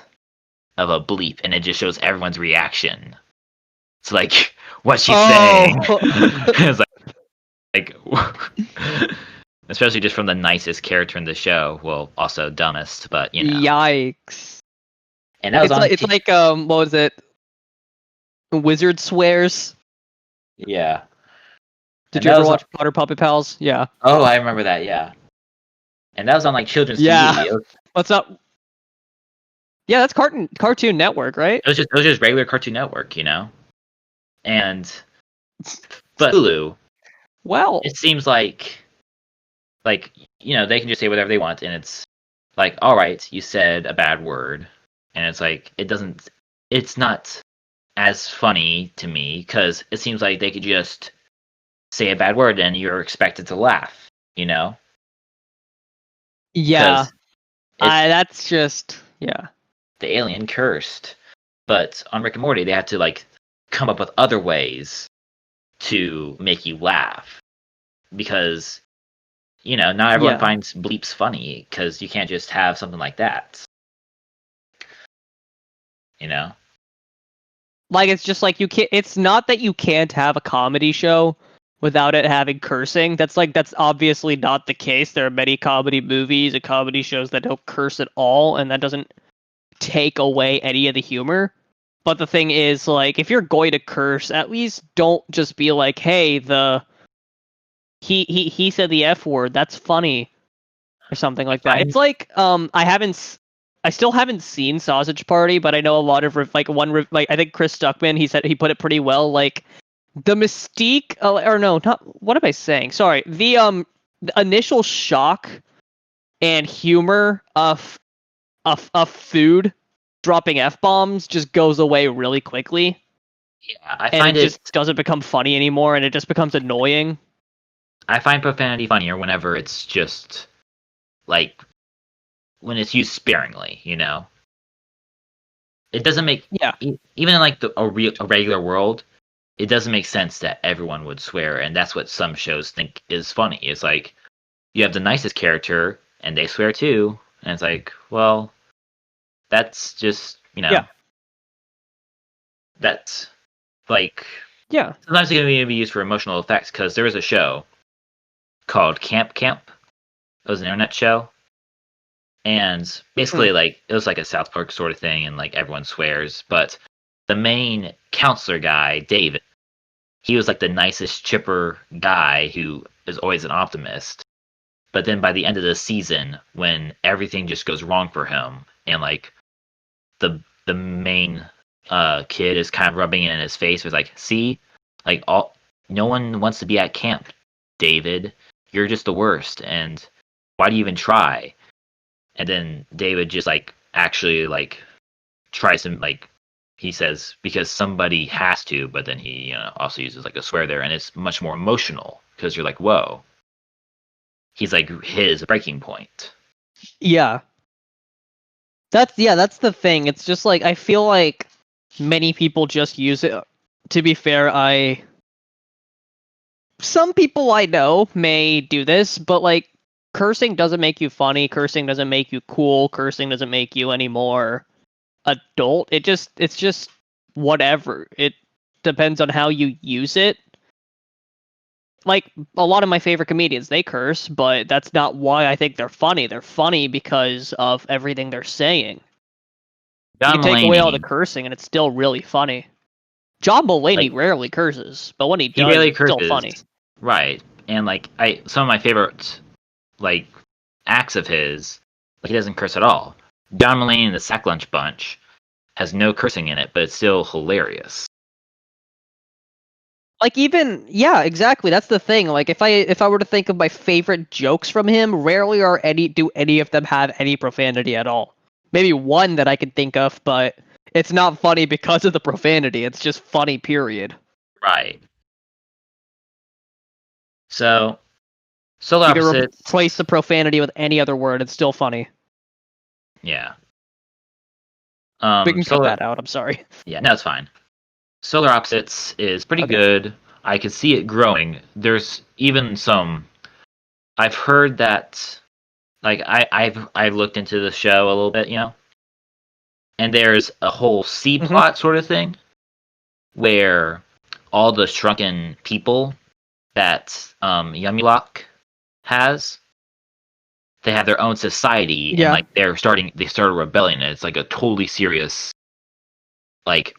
of a bleep, and it just shows everyone's reaction. It's like, what's she saying? It's like especially just from the nicest character in the show. Well, also dumbest, but Yikes! And that was it's like what was it? Wizard Swears. Yeah. Did you ever watch Potter Puppet Pals? Yeah. Oh, I remember that. Yeah. And that was on like children's Yeah. TV. What's up? Yeah, that's Cartoon Network, right? It was just regular Cartoon Network, And but Hulu, well, it seems like they can just say whatever they want, and it's like, all right, you said a bad word, and it's like it's not as funny to me because it seems like they could just say a bad word and you're expected to laugh, Yeah. That's just the alien cursed. But on Rick and Morty, they have to like come up with other ways to make you laugh because not everyone finds bleeps funny because you can't just have something like that. Like it's just like you can't. It's not that you can't have a comedy show without it having cursing. That's obviously not the case. There are many comedy movies and comedy shows that don't curse at all, and that doesn't take away any of the humor. But the thing is, like, if you're going to curse, at least don't just be like, "Hey, he said the F word. That's funny," or something like that. It's like I still haven't seen Sausage Party, but I know a lot of I think Chris Stuckman, he said he put it pretty well. Like the mystique, or no, not what am I saying? Sorry, the initial shock and humor of food dropping f-bombs just goes away really quickly. Yeah, I find it just doesn't become funny anymore, and it just becomes annoying. I find profanity funnier whenever it's just like when it's used sparingly, It doesn't make even in like a regular world, it doesn't make sense that everyone would swear, and that's what some shows think is funny. It's like you have the nicest character and they swear too, and it's like, well, that's just that's like sometimes it can be used for emotional effects because there was a show called Camp. It was an internet show. And basically, like, it was like a South Park sort of thing, and like everyone swears. But the main counselor guy, David, he was like the nicest, chipper guy who is always an optimist. But then by the end of the season, when everything just goes wrong for him, and like the main kid is kind of rubbing it in his face, was like, see, like no one wants to be at camp, David. You're just the worst, and why do you even try? And then David just like actually like tries to like he says because somebody has to, but then he also uses like a swear there, and it's much more emotional because you're like, whoa, he's like his breaking point. Yeah. That's the thing. It's just like I feel like many people just use it. To be fair, some people I know may do this, but like cursing doesn't make you funny, cursing doesn't make you cool, cursing doesn't make you any more adult. It's just whatever. It depends on how you use it. Like a lot of my favorite comedians, they curse, but that's not why I think they're funny. They're funny because of everything they're saying. You can take away all the cursing and it's still really funny. John Mulaney rarely curses, but when he does, it's still funny. Right. And like some of my favorite like acts of his, like he doesn't curse at all. John Mulaney and the Sack Lunch Bunch has no cursing in it, but it's still hilarious. Like exactly. That's the thing. Like if I were to think of my favorite jokes from him, rarely do any of them have any profanity at all. Maybe one that I can think of, but it's not funny because of the profanity. It's just funny, period. Right. So, Solar Opposites. You can replace the profanity with any other word. It's still funny. Yeah. We can cut that out. I'm sorry. Yeah, no, it's fine. Solar Opposites is pretty good. I can see it growing. There's even some. I've heard that. Like I've looked into the show a little bit, and there's a whole C plot sort of thing where all the shrunken people that Yummy Lock has. They have their own society, and Yeah. like they start a rebellion, and it's like a totally serious like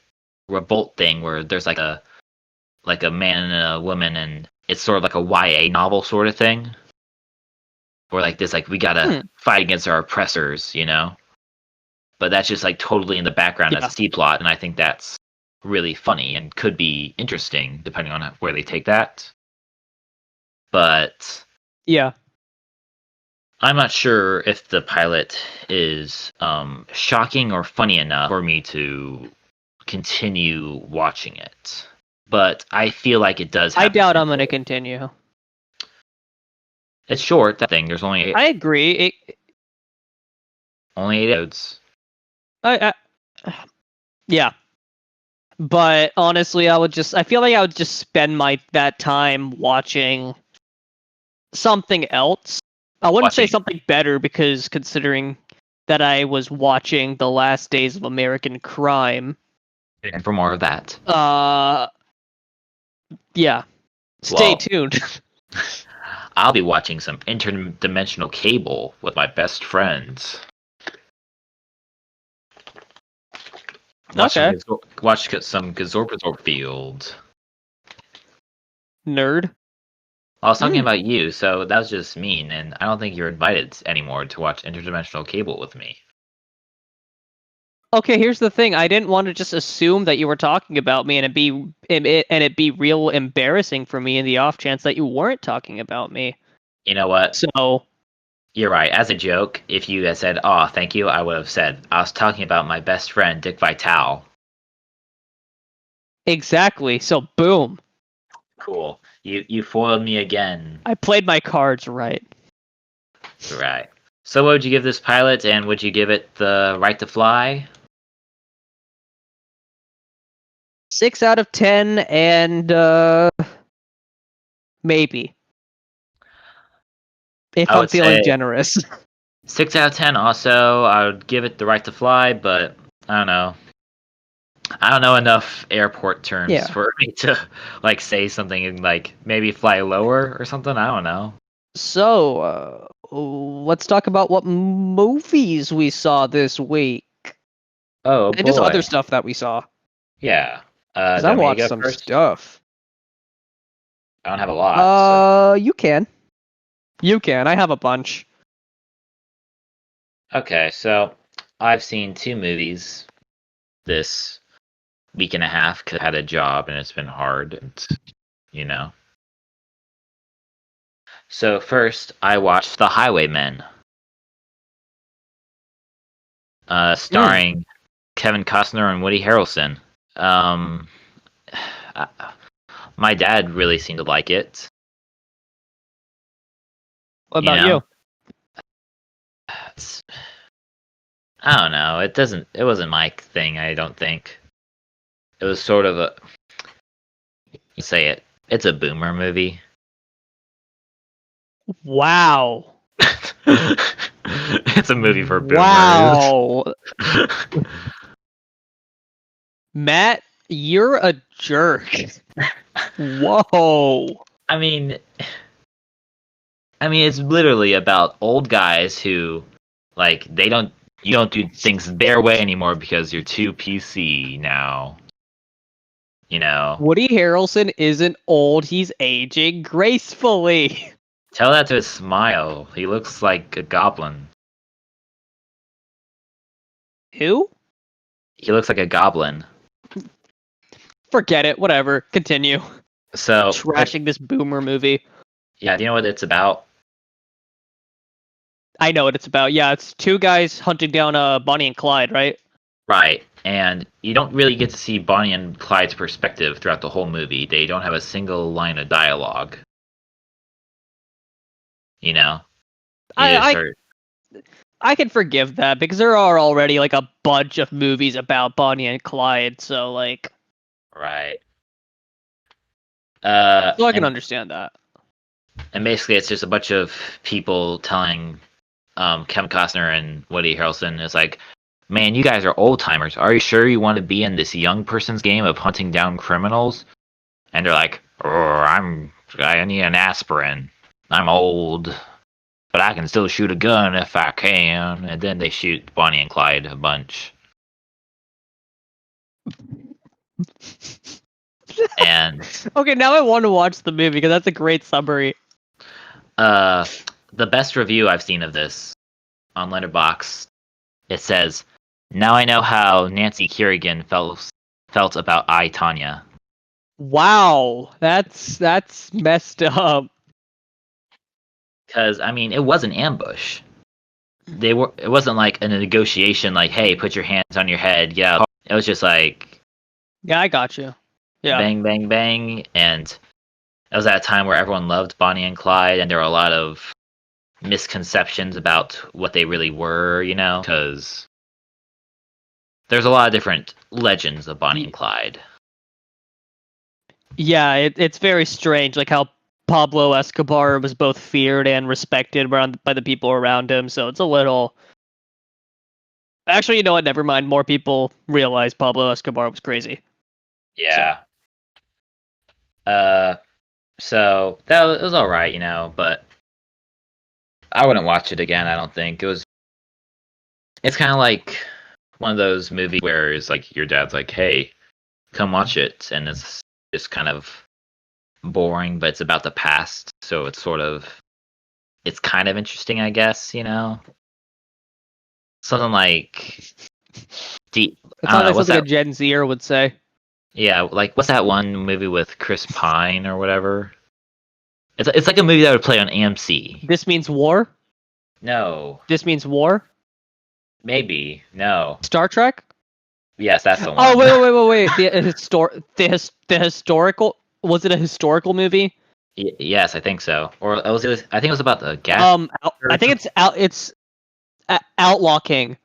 revolt thing where there's like a man and a woman, and it's sort of like a YA novel sort of thing. Or like this, like we gotta fight against our oppressors, you know. But that's just like totally in the background as Yeah. a C plot, and I think that's really funny and could be interesting depending on where they take that. But Yeah. I'm not sure if the pilot is shocking or funny enough for me to continue watching it. But I feel like it does have I doubt I'm potential. gonna continue. It's short, that thing. There's only I agree. only 8 episodes. Yeah. But honestly, I feel like I would just spend that time watching something else. I wouldn't say something better, because considering that I was watching The Last Days of American Crime. And for more of that. Yeah. Stay tuned. I'll be watching some interdimensional cable with my best friends. Watch some Gazorpazorp Field. Nerd. I was talking about you, so that was just mean, and I don't think you're invited anymore to watch interdimensional cable with me. Okay, here's the thing. I didn't want to just assume that you were talking about me, and it'd be real embarrassing for me in the off chance that you weren't talking about me. You know what? So you're right. As a joke, if you had said, "Oh, thank you," I would have said, "I was talking about my best friend, Dick Vitale." Exactly. So boom. Cool. You foiled me again. I played my cards right. Right. So what would you give this pilot, and would you give it the right to fly? 6 out of 10, and maybe. If I'm feeling generous. 6 out of 10 also. I would give it the right to fly, but I don't know. I don't know enough airport terms for me to like say something and like maybe fly lower or something. I don't know. So, let's talk about what movies we saw this week. Oh, and just other stuff that we saw. Yeah. Because I watched some stuff. I don't have a lot. You can. You can. I have a bunch. Okay, so I've seen 2 movies this week and a half because I had a job and it's been hard, and, you know. So first, I watched The Highwaymen, starring Kevin Costner and Woody Harrelson. My dad really seemed to like it. What about you? I don't know. It wasn't my thing, I don't think. It was sort of it's a boomer movie. Wow. It's a movie for boomers. Wow. Matt, you're a jerk. Whoa. I mean, it's literally about old guys who, like, you don't do things their way anymore because you're too PC now. You know. Woody Harrelson isn't old, he's aging gracefully. Tell that to his smile. He looks like a goblin. Who? He looks like a goblin. Forget it, whatever. Continue. So trashing this boomer movie. Yeah, do you know what it's about? I know what it's about. Yeah, it's 2 guys hunting down Bonnie and Clyde, right? Right. And you don't really get to see Bonnie and Clyde's perspective throughout the whole movie. They don't have a single line of dialogue. You know? I can forgive that because there are already like a bunch of movies about Bonnie and Clyde, so like. Right. So I can understand that. And basically, it's just a bunch of people telling Kevin Costner and Woody Harrelson, is like, man, you guys are old timers. Are you sure you want to be in this young person's game of hunting down criminals? And they're like, I need an aspirin. I'm old, but I can still shoot a gun if I can. And then they shoot Bonnie and Clyde a bunch. And Okay, now I want to watch the movie because that's a great summary. the best review I've seen of this on Letterboxd, it says, "Now I know how Nancy Kerrigan felt about I, Tanya." Wow, that's messed up. Because I mean, it was an ambush. It wasn't like a negotiation, like, "Hey, put your hands on your head." Yeah, it was just like, Yeah, I got you. Yeah. bang, bang, bang, and it was at a time where everyone loved Bonnie and Clyde, and there were a lot of misconceptions about what they really were, because there's a lot of different legends of Bonnie and Clyde. Yeah, it's very strange, like how Pablo Escobar was both feared and respected by the people around him. So it's a little. Actually, you know what? Never mind. More people realize Pablo Escobar was crazy. Yeah. So it was all right, but I wouldn't watch it again. I don't think It's kind of like one of those movies where it's like your dad's like, "Hey, come watch it," and it's just kind of boring, but it's about the past, so it's kind of interesting, I guess. Something like deep. It's I not don't know like what's something a that. Gen Zer would say. Yeah, like what's that one movie with Chris Pine or whatever? It's like a movie that would play on AMC. This means war. No, This means war. maybe no. Star Trek. Yes, that's the Oh one. wait! The historical. Was it a historical movie? Yes, I think so. Or I think it was about the gas. I think it's Outlaw King.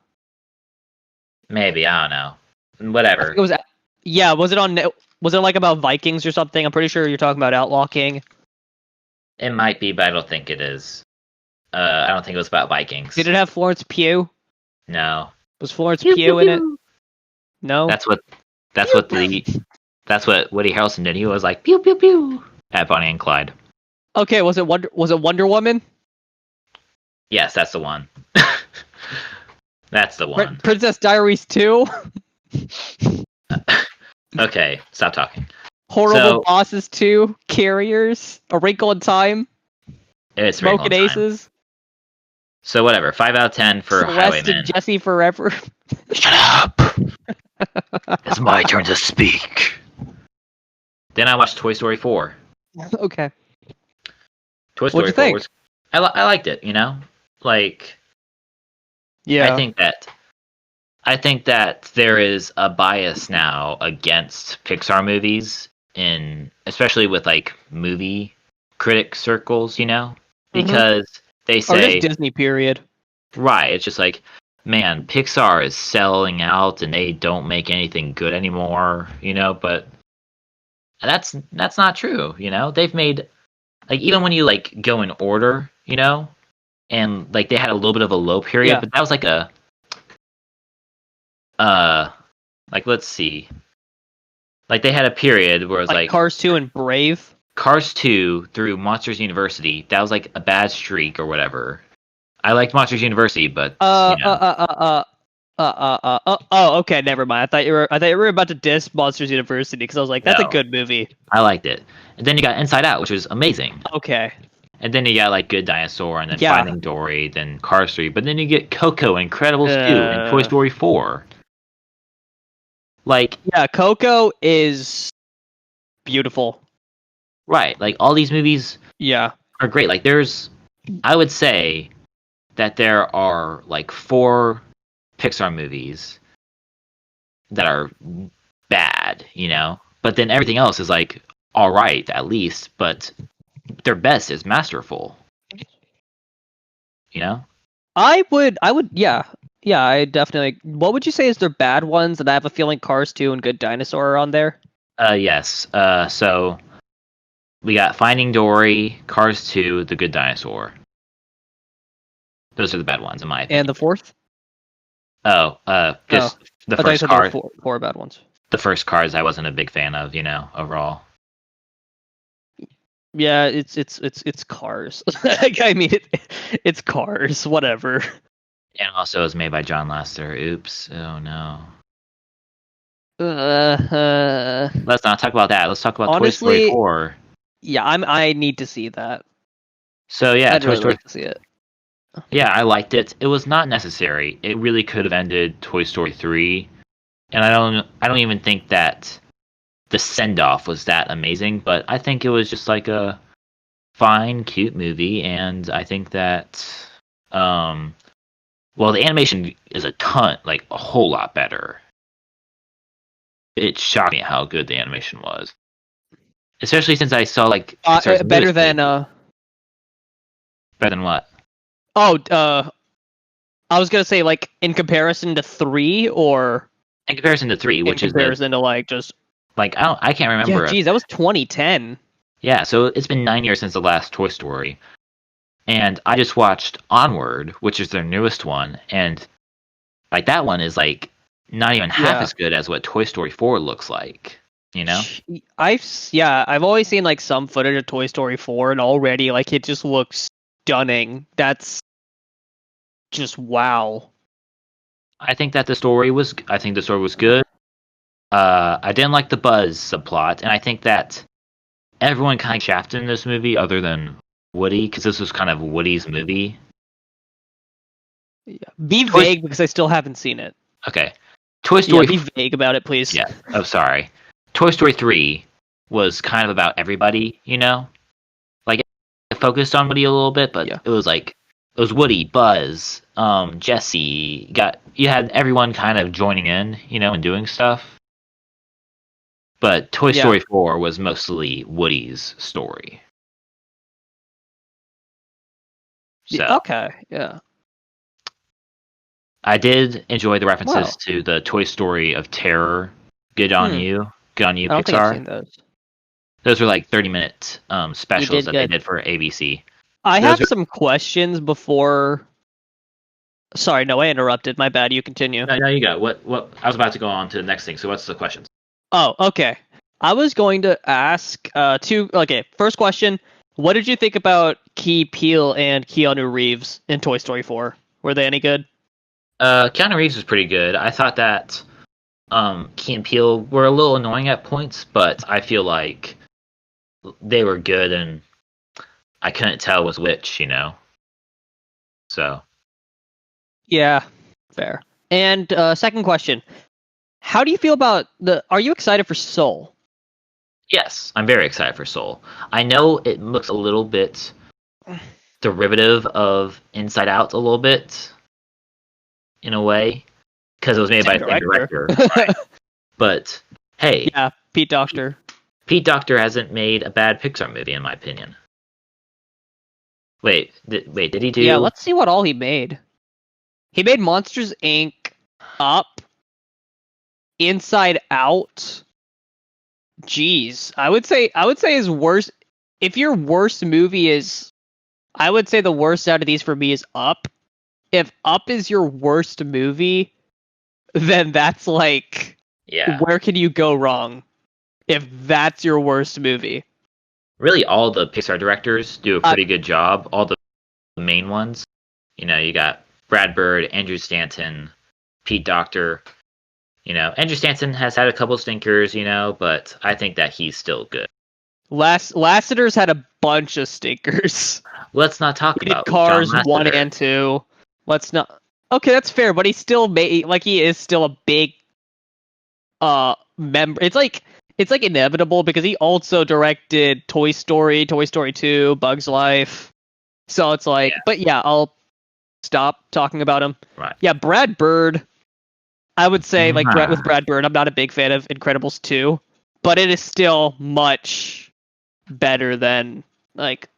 Maybe I don't know. I think Whatever. it was. Yeah, was it on? Was it like about Vikings or something? I'm pretty sure you're talking about Outlaw King. It might be, but I don't think it is. I don't think it was about Vikings. Did it have Florence Pugh? No. Was Florence Pew, pew, Pugh in it? pew. No. That's what. That's Pew, what That's what Woody Harrelson did. He was like pew pew pew at Bonnie and Clyde. Okay, was it Wonder Woman? Yes, that's the one. That's the one. Princess Diaries 2? Okay, stop talking. Horrible Bosses 2? Carriers? A Wrinkle in Time? It's Wrinkle in Smoking Time. Aces? So whatever. 5 out of 10 for Celeste Highwayman. and Jesse Forever? Shut up. It's my turn to speak. Then I watched Toy Story 4. Okay. Toy Story What'd 4 you think? was. I liked it. Like. Yeah. I think that there is a bias now against Pixar movies, especially with like movie critic circles, because they Or just say Disney period. right. It's just like, man, Pixar is selling out and they don't make anything good anymore, but that's not true, They've made, like, even when you like go in order, and like they had a little bit of a low period, Yeah. but that was like like, let's see, like they had a period where it was like Cars 2 and Brave. Cars 2 through Monsters University. That was like a bad streak or whatever. I liked Monsters University, but Oh, okay, never mind. I thought you were about to diss Monsters University because I was like, that's a No. good movie. I liked it. And then you got Inside Out, which was amazing. Okay. And then you got like Good Dinosaur, and then Yeah. Finding Dory, then Cars 3. But then you get Coco, Incredibles 2, and Toy Story 4. Like, yeah, Coco is beautiful. right, like all these movies are great. Like I would say that there are like 4 Pixar movies that are bad, but then everything else is like all right at least, but their best is masterful. I would, yeah, I definitely. What would you say is their bad ones? And I have a feeling Cars 2 and Good Dinosaur are on there. Yes. So we got Finding Dory, Cars 2, The Good Dinosaur. Those are the bad ones in my opinion. And the fourth? The first Cars. Four bad ones. The first Cars I wasn't a big fan of, overall. Yeah, it's Cars. I mean, it's Cars. Whatever. And also, it was made by John Lasseter. Oops. Oh no. Uh, Let's not talk about that. Let's talk about Toy Story honestly, 4. yeah, I need to see that. So yeah, I'd Toy really Story. like to see it. Yeah, I liked it. It was not necessary. It really could have ended Toy Story 3, and I don't even think that the send off was that amazing. But I think it was just like a fine, cute movie, and I think that well, the animation is a whole lot better. It shocked me how good the animation was, especially since I saw like Pixar's Better newest than movie. Better than what? oh, I was gonna say like in comparison to 3 or In comparison to 3, in which is the comparison to like just like I can't yeah, remember. geez, that was 2010. Yeah, so it's been 9 years since the last Toy Story, and I just watched Onward, which is their newest one, and like that one is like not even half Yeah. as good as what Toy Story 4 looks like. You know? I've always seen like some footage of Toy Story 4 and already like it just looks stunning. That's just wow. I think the story was good. I didn't like the Buzz subplot, and I think that everyone kind of shafted in this movie, other than Woody, because this was kind of Woody's movie. Yeah. Be Toy vague because I still haven't seen it. Okay, Toy Yeah, Story. be vague about it, please. Yeah. Oh, sorry. Toy Story 3 was kind of about everybody, you know? Like, it focused on Woody a little bit, but Yeah. it was Woody, Buzz, Jesse. You had everyone kind of joining in, you know, and doing stuff. But Toy Yeah. Story 4 was mostly Woody's story. So, Okay. Yeah. I did enjoy the references Wow. to the Toy Story of Terror. Good on you. Good on you, I don't think I've Pixar. seen those. Those were like 30-minute You specials did that they good. did for ABC. I Those have are some questions before. Sorry, no, I interrupted. My bad. You continue. no, you go. What? I was about to go on to the next thing. So what's the questions? Oh, okay. I was going to ask two. Okay, first question: what did you think about Key Peele and Keanu Reeves in Toy Story 4? Were they any good? Keanu Reeves was pretty good. I thought that Key and Peele were a little annoying at points, but I feel like they were good, and I couldn't tell was which, you know. So Yeah, fair. And second question: how do you feel about the? Are you excited for Soul? yes, I'm very excited for Soul. I know it looks a little bit derivative of Inside Out, a little bit in a way, because it was made by Same the same director. director. Right? But hey, Yeah, Pete Docter. Pete Docter hasn't made a bad Pixar movie, in my opinion. Wait, did he Yeah, do? let's see what all he made. He made Monsters Inc. Up, Inside Out. Jeez, I would say his worst. If your worst movie is, I would say the worst out of these for me is Up. If Up is your worst movie, then that's like, Yeah, where can you go wrong? If that's your worst movie, really, all the Pixar directors do a uh, pretty good job. All the main ones, you know, you got Brad Bird, Andrew Stanton, Pete Docter. You know, Andrew Stanton has had a couple stinkers, you know, but I think that he's still good. Lasseter's had a bunch of stinkers. Let's not talk He did about John Cars 1 Lasseter. and 2. Let's not. Okay, that's fair, but he still made like he is still a big member. It's like inevitable because he also directed Toy Story, Toy Story 2, Bugs Life. So it's like, Yeah, but yeah, I'll stop talking about him. right. Yeah, Brad Bird. I would say like with Ah, Brad Bird, I'm not a big fan of Incredibles 2, but it is still much better than like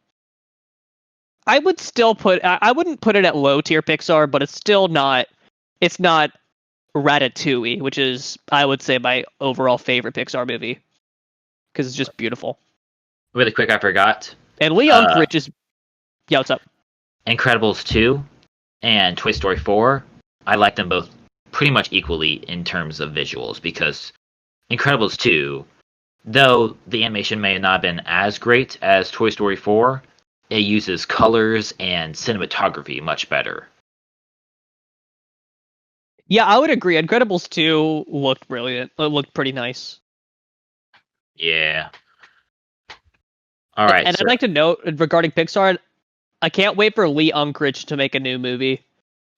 I would still put I wouldn't put it at low tier Pixar, but it's not Ratatouille, which is I would say my overall favorite Pixar movie because it's just beautiful. really quick, I forgot. And Lee Uh, Unkrich is yeah, what's up? Incredibles 2 and Toy Story 4. I like them both pretty much equally in terms of visuals because Incredibles 2 though the animation may not have been as great as Toy Story 4, it uses colors and cinematography much better. Yeah, I would agree. Incredibles 2 looked brilliant. It looked pretty nice. Yeah. All right. And So, I'd like to note regarding Pixar, I can't wait for Lee Unkrich to make a new movie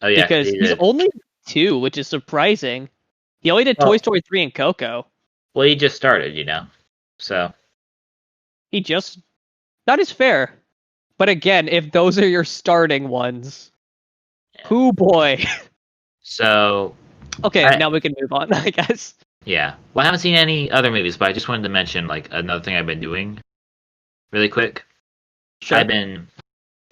oh yeah, 'cause because he he's did. only 2, which is surprising. He only did Toy Well, Story 3 and Coco. well, he just started, So He just that is fair. But again, if those are your starting ones, yeah. poo boy. So Okay, I now we can move on, I guess. yeah. Well, I haven't seen any other movies, but I just wanted to mention like another thing I've been doing really quick. Sure. I've been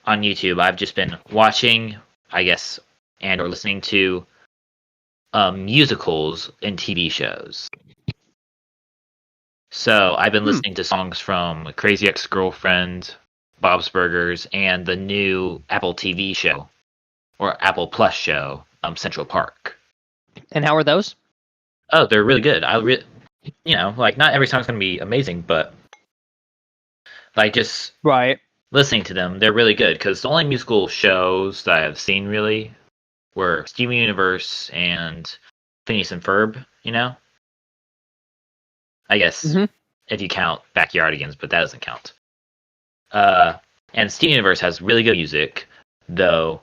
on YouTube. I've just been watching, I guess, and or listening to musicals and TV shows. So I've been listening to songs from Crazy Ex-Girlfriend, Bob's Burgers, and the new Apple TV show or Apple Plus show, Central Park. And how are those? Oh, they're really good. Like not every song's gonna be amazing, but like just Right. listening to them, they're really good. Because the only musical shows that I've seen really were Steven Universe and Phineas and Ferb. I guess Mm-hmm. if you count Backyardigans, but that doesn't count. And Steven Universe has really good music, though.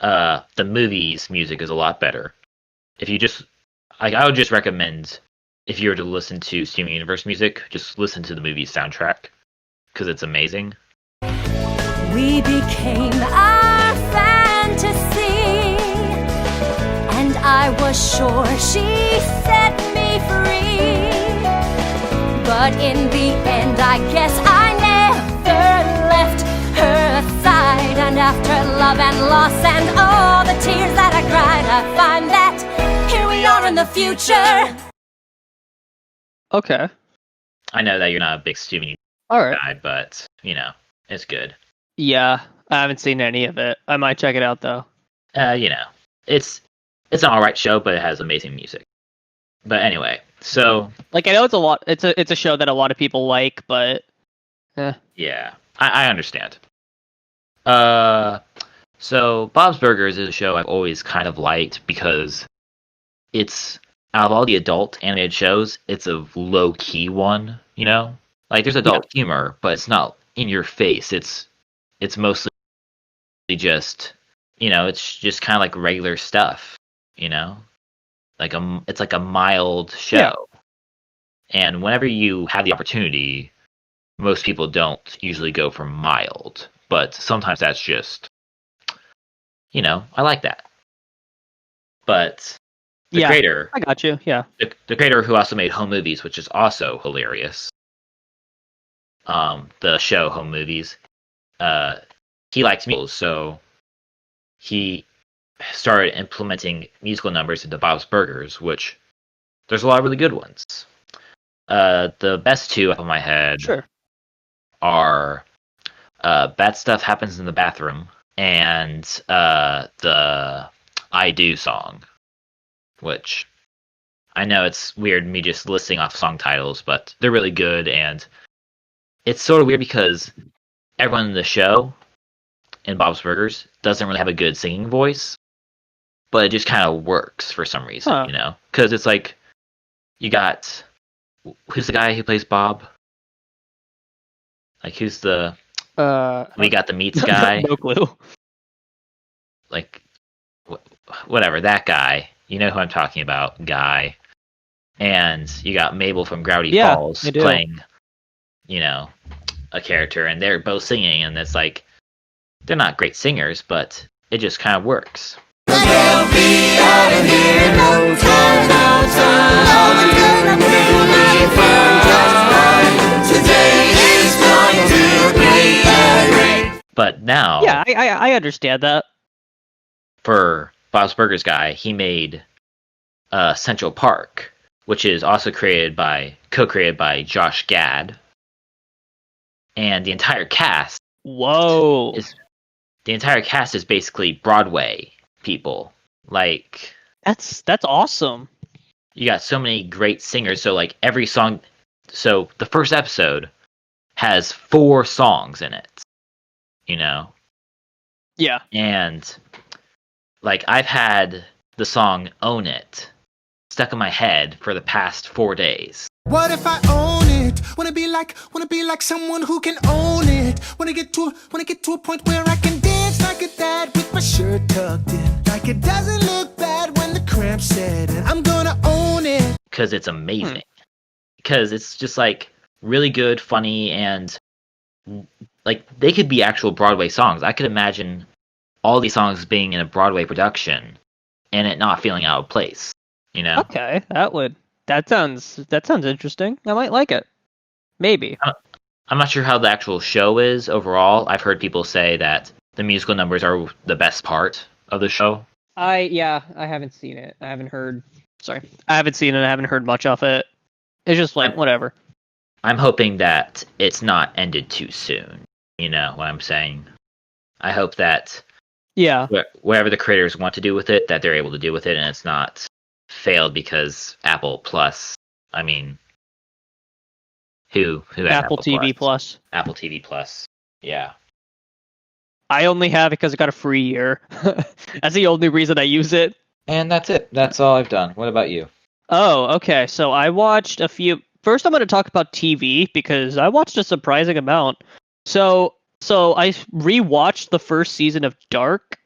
The movie's music is a lot better. If you just, I would just recommend if you were to listen to Steven Universe music, just listen to the movie's soundtrack because it's amazing. We became our fantasy, and I was sure she set me free. But in the end, I guess I never left her side. And after love and loss and all the tears that I cried, I find that here we are in the future. Okay. I know that you're not a big Steven Universe All right. guy, but it's good. Yeah, I haven't seen any of it. I might check it out though. It's an alright show, but it has amazing music. But anyway, so Like I know it's a lot. It's a show that a lot of people like, but yeah, I understand. So Bob's Burgers is a show I've always kind of liked because it's out of all the adult animated shows, it's a low key one. Like there's adult humor, but it's not in your face. It's mostly just it's just kind of like regular stuff. Like it's like a mild show. And whenever you have the opportunity, most people don't usually go for mild, but sometimes that's just I like that. But the creator, I got you. Yeah. the creator who also made Home Movies, which is also hilarious. The show Home Movies, he likes musicals, so he started implementing musical numbers into Bob's Burgers, which there's a lot of really good ones. The best two off of my head are Bad Stuff Happens in the Bathroom and the I Do song, which I know it's weird me just listing off song titles, but they're really good, and it's sort of weird because everyone in the show in Bob's Burgers doesn't really have a good singing voice, but it just kind of works for some reason, because it's like you got who's the guy who plays Bob? Like who's the we got the meats guy? No clue. Like whatever, that guy. You know who I'm talking about, guy. And you got Mabel from Gravity Falls playing, a character, and they're both singing, and it's like they're not great singers, but it just kind of works. They'll be out of here in no time, no time. All the good will be found just fine. Today is going to be a great. But now, yeah, I understand that. For Bob's Burgers guy, he made Central Park, which is also co-created by Josh Gad, and the entire cast. Whoa! The entire cast is basically Broadway people. Like that's awesome. You got so many great singers. So like every song so the first episode has 4 songs in it, you know, Yeah. and like I've had the song "Own It" stuck in my head for the past 4 days. What if I own it? Wanna be like someone who can own it. Wanna get to a point where I can dance like a dad with my shirt tucked in. Like it doesn't look bad when the cramps set in. I'm gonna own it. Because it's amazing. Because it's just like really good, funny, and like they could be actual Broadway songs. I could imagine all these songs being in a Broadway production and it not feeling out of place, you know? Okay, that sounds interesting. I might like it. Maybe. I'm not sure how the actual show is overall. I've heard people say that the musical numbers are the best part of the show. I haven't seen it. I haven't seen it. I haven't heard much of it. It's just like whatever. I'm hoping that it's not ended too soon. You know what I'm saying? I hope that whatever the creators want to do with it, that they're able to do with it, and it's not failed because Apple Plus. I mean, who has Apple TV Plus? Apple TV Plus. Yeah. I only have it because I got a free year. That's the only reason I use it. And that's it. That's all I've done. What about you? Oh, okay. So I watched a few. First, I'm going to talk about TV because I watched a surprising amount. So I rewatched the first season of Dark,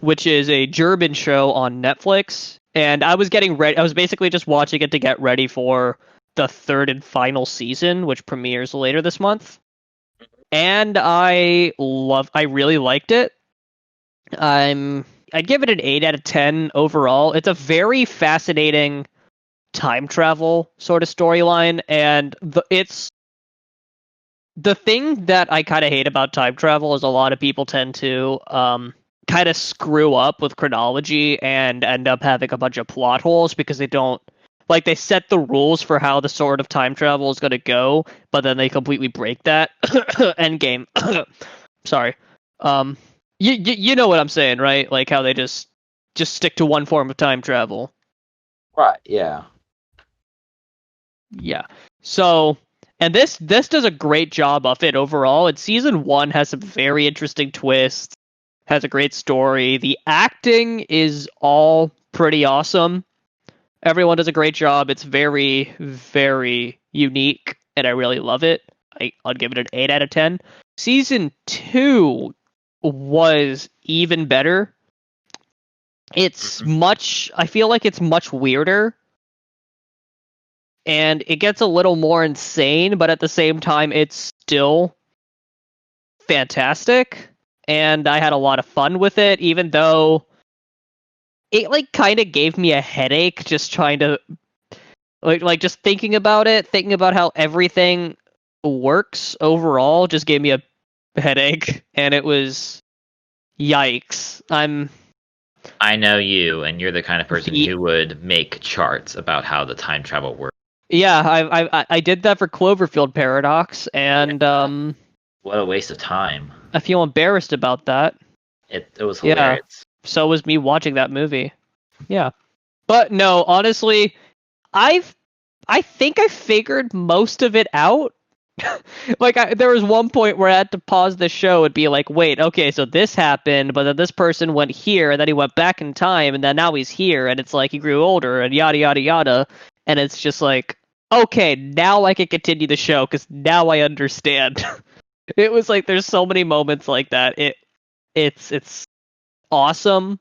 which is a German show on Netflix, and I was getting ready. I was basically just watching it to get ready for the third and final season, which premieres later this month. And I really liked it. I'd give it an 8 out of 10 overall. It's a very fascinating time travel sort of storyline, and it's the thing that I kind of hate about time travel is a lot of people tend to kind of screw up with chronology and end up having a bunch of plot holes because they don't like they set the rules for how the sort of time travel is going to go, but then they completely break that. Endgame. Sorry. You know what I'm saying, right? Like how they just stick to one form of time travel. Right. Yeah. Yeah. So, and this does a great job of it overall. And season 1 has some very interesting twists, has a great story. The acting is all pretty awesome. Everyone does a great job. It's very, very unique, and I really love it. I'd give it an 8 out of 10. Season 2 was even better. I feel like it's much weirder. And it gets a little more insane, but at the same time, it's still fantastic. And I had a lot of fun with it, even though it like kind of gave me a headache just trying to like just thinking about how everything works overall just gave me a headache, and it was yikes. I know you, and you're the kind of person who would make charts about how the time travel works. Yeah, I did that for Cloverfield Paradox, and what a waste of time. I feel embarrassed about that. It was hilarious. Yeah, so was me watching that movie. Yeah, but no, honestly, I think I figured most of it out. Like there was one point where I had to pause the show and be like, wait, okay, so this happened, but then this person went here, and then he went back in time, and then now he's here, and it's like he grew older, and yada yada yada. And it's just like, okay, now I can continue the show because now I understand. It was like there's so many moments like that. It's awesome,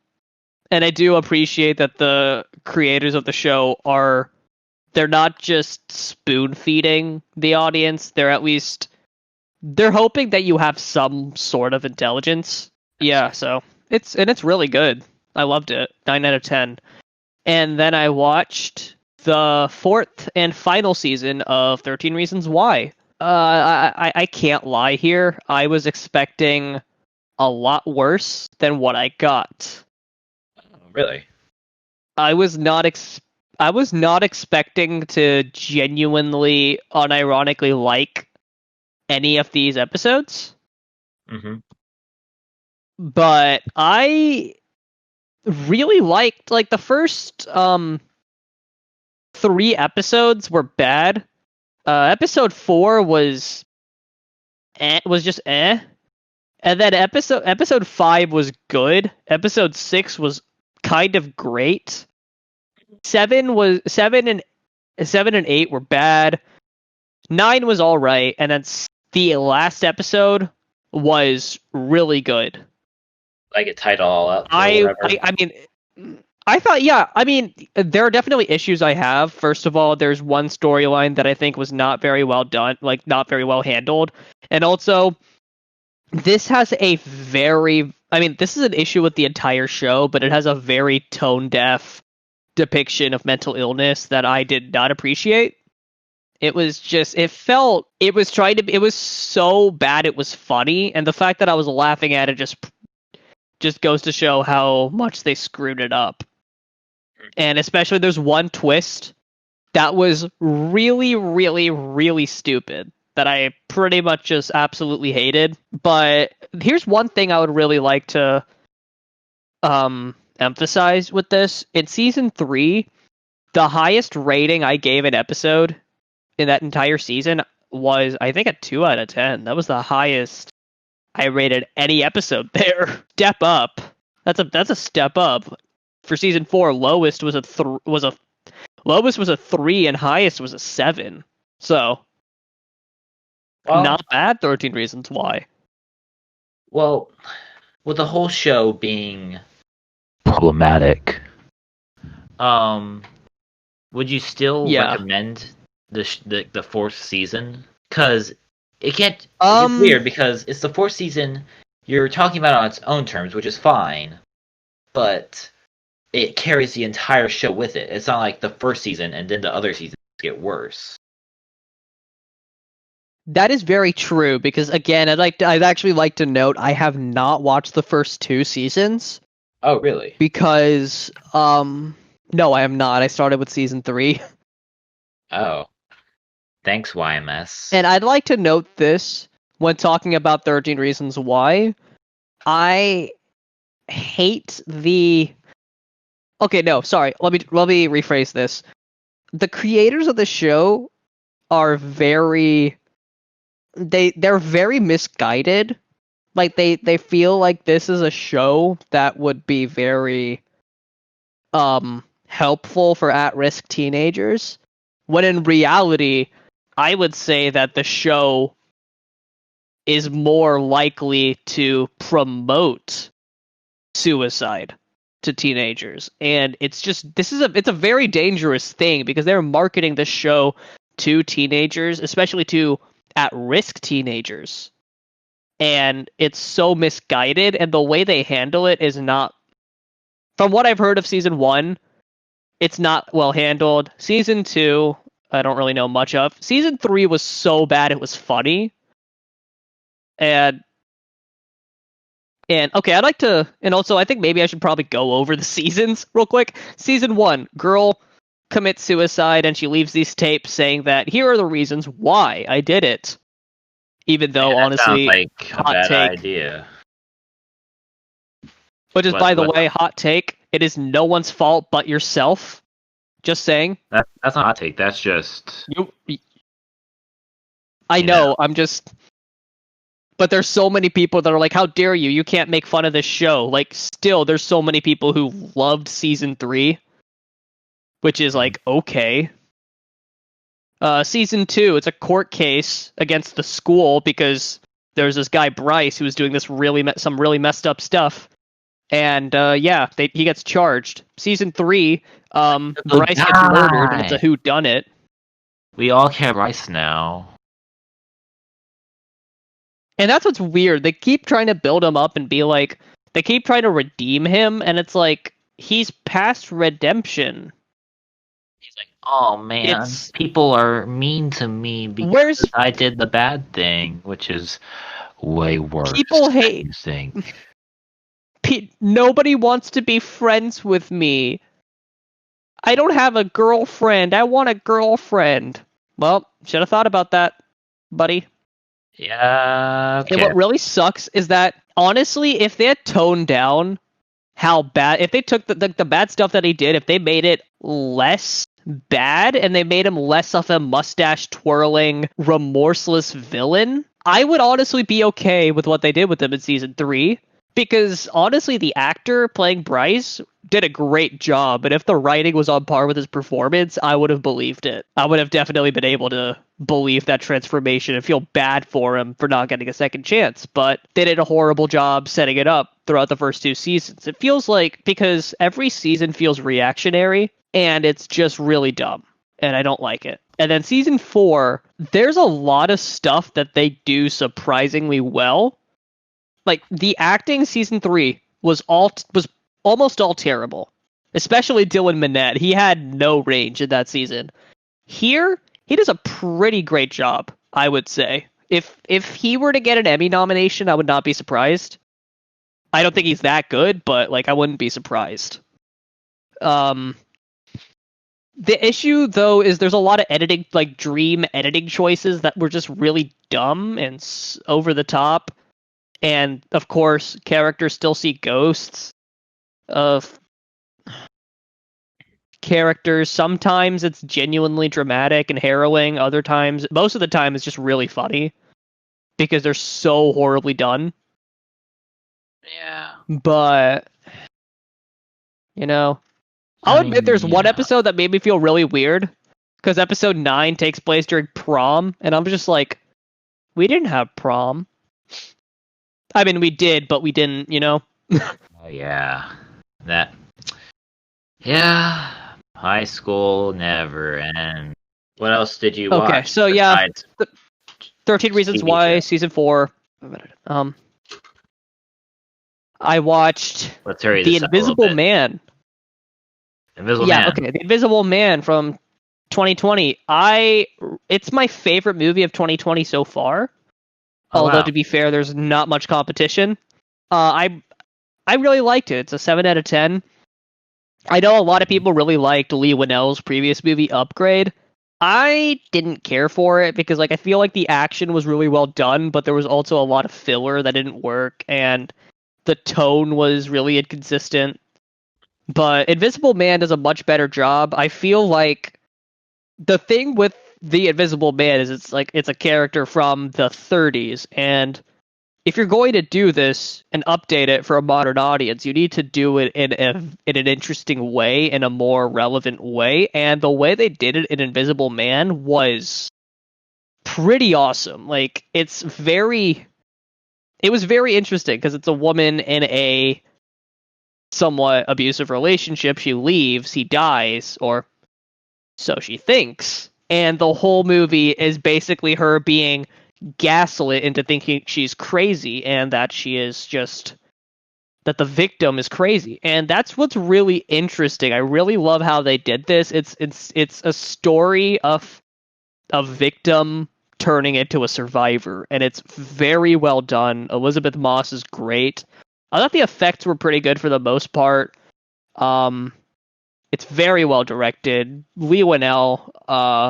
and I do appreciate that the creators of the show they're not just spoon feeding the audience. They're hoping that you have some sort of intelligence. Yeah, so it's really good. I loved it. 9 out of 10. And then I watched the 4th and final season of 13 Reasons Why. I can't lie here. I was expecting a lot worse than what I got. Really? I was not expecting to genuinely, unironically like any of these episodes. Mm-hmm. But I really liked the first 3 episodes were bad, Episode 4 was just eh. And then episode 5 was good. Episode 6 was kind of great. 7 and 8 were bad. 9 was all right, and then the last episode was really good. Like it tied all up. I mean, I thought, yeah. I mean, there are definitely issues I have. First of all, there's one storyline that I think was not very well done, like not very well handled, and also this has a very. I mean, this is an issue with the entire show, but it has a very tone deaf depiction of mental illness that I did not appreciate. It was just, it was so bad it was funny, and the fact that I was laughing at it just goes to show how much they screwed it up. And especially there's one twist that was really, really, really stupid that I pretty much just absolutely hated. But here's one thing I would really like to emphasize with this. In season 3, the highest rating I gave an episode in that entire season was, I think, a 2 out of 10. That was the highest I rated any episode there. Step up. That's a step up. For season 4, lowest was a 3 and highest was a 7. So not bad. 13 Reasons Why. Well, with the whole show being problematic, would you still recommend the 4th season? Because it can't. It's weird because it's the 4th season. You're talking about it on its own terms, which is fine, but it carries the entire show with it. It's not like the first season and then the other seasons get worse. That is very true, because again, I'd actually like to note I have not watched the first 2 seasons. Oh, really? Because no, I am not. I started with season 3. Oh. Thanks, YMS. And I'd like to note this when talking about 13 Reasons Why. I hate the... Okay, no, sorry. Let me rephrase this. The creators of the show are very... They're very misguided. Like, they feel like this is a show that would be very helpful for at-risk teenagers, when in reality, I would say that the show is more likely to promote suicide to teenagers. And it's just, it's a very dangerous thing, because they're marketing the show to teenagers, especially to at-risk teenagers. And it's so misguided, and the way they handle it is not, from what I've heard of season 1, it's not well handled. Season 2, I don't really know much of. Season 3 was so bad it was funny. And okay, I'd like to, and also I think maybe I should probably go over the seasons real quick. Season 1, girl commits suicide, and she leaves these tapes saying that here are the reasons why I did it. Even though, honestly, sounds like a bad idea. Which is, by the way, hot take. It is no one's fault but yourself. Just saying. That's not a hot take. That's just... I know, I'm just... But there's so many people that are like, how dare you? You can't make fun of this show. Like, still, there's so many people who loved season 3. Which is like, okay. Season 2, it's a court case against the school because there's this guy, Bryce, who was doing this some really messed up stuff. And, he gets charged. Season 3, Bryce gets murdered, and it's a whodunit. We all care Bryce now. And that's what's weird. They keep trying to build him up and be like, they keep trying to redeem him, and it's like, he's past redemption. He's like, oh man, people are mean to me because I did the bad thing, which is way worse. People hate. Nobody wants to be friends with me. I don't have a girlfriend. I want a girlfriend. Well, should have thought about that, buddy. Yeah. Okay. And what really sucks is that, honestly, if they had toned down how bad, if they took the bad stuff that he did, if they made it less bad and they made him less of a mustache twirling, remorseless villain, I would honestly be okay with what they did with him in season 3. Because honestly, the actor playing Bryce did a great job, and if the writing was on par with his performance, I would have believed it. I would have definitely been able to believe that transformation and feel bad for him for not getting a second chance, but they did a horrible job setting it up throughout the first 2 seasons. It feels like, because every season feels reactionary, and it's just really dumb, and I don't like it. And then season 4, there's a lot of stuff that they do surprisingly well. Like, the acting season 3 was almost all terrible. Especially Dylan Minnette. He had no range in that season. Here, he does a pretty great job, I would say. If he were to get an Emmy nomination, I would not be surprised. I don't think he's that good, but like I wouldn't be surprised. The issue though is there's a lot of editing, like dream editing choices that were just really dumb and over the top. And, of course, characters still see ghosts of characters. Sometimes it's genuinely dramatic and harrowing. Other times, most of the time, it's just really funny. Because they're so horribly done. Yeah. But, I'll admit there's one episode that made me feel really weird. Because episode 9 takes place during prom. And I'm just like, we didn't have prom. I mean, we did, but we didn't, Oh, yeah. Yeah. High school never ends. What else did you watch? Okay, so yeah, 13 Reasons TV Why, show? season 4. I watched The Invisible Man. Invisible Man. Okay, The Invisible Man from 2020. It's my favorite movie of 2020 so far. Although, to be fair, there's not much competition. I really liked it. It's a 7 out of 10. I know a lot of people really liked Lee Winnell's previous movie, Upgrade. I didn't care for it because, like, I feel like the action was really well done, but there was also a lot of filler that didn't work, and the tone was really inconsistent. But Invisible Man does a much better job. I feel like the thing with The Invisible Man is it's a character from the 30s, and if you're going to do this and update it for a modern audience, you need to do it in an interesting way, in a more relevant way, and the way they did it in Invisible Man was pretty awesome. Like, it was very interesting because it's a woman in a somewhat abusive relationship. She leaves, he dies, or so she thinks. And the whole movie is basically her being gaslit into thinking she's crazy and that that the victim is crazy. And that's what's really interesting. I really love how they did this. It's a story of a victim turning into a survivor, and it's very well done. Elizabeth Moss is great. I thought the effects were pretty good for the most part. It's very well directed. Lee Winnell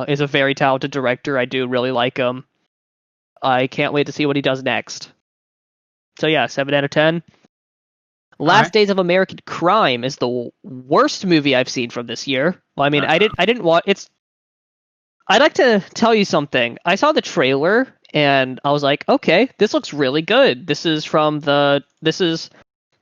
is a very talented director. I do really like him. I can't wait to see what he does next. So yeah, 7 out of 10. Last Days of American Crime is the worst movie I've seen from this year. Well, I mean, I didn't watch. I'd like to tell you something. I saw the trailer and I was like, okay, this looks really good. This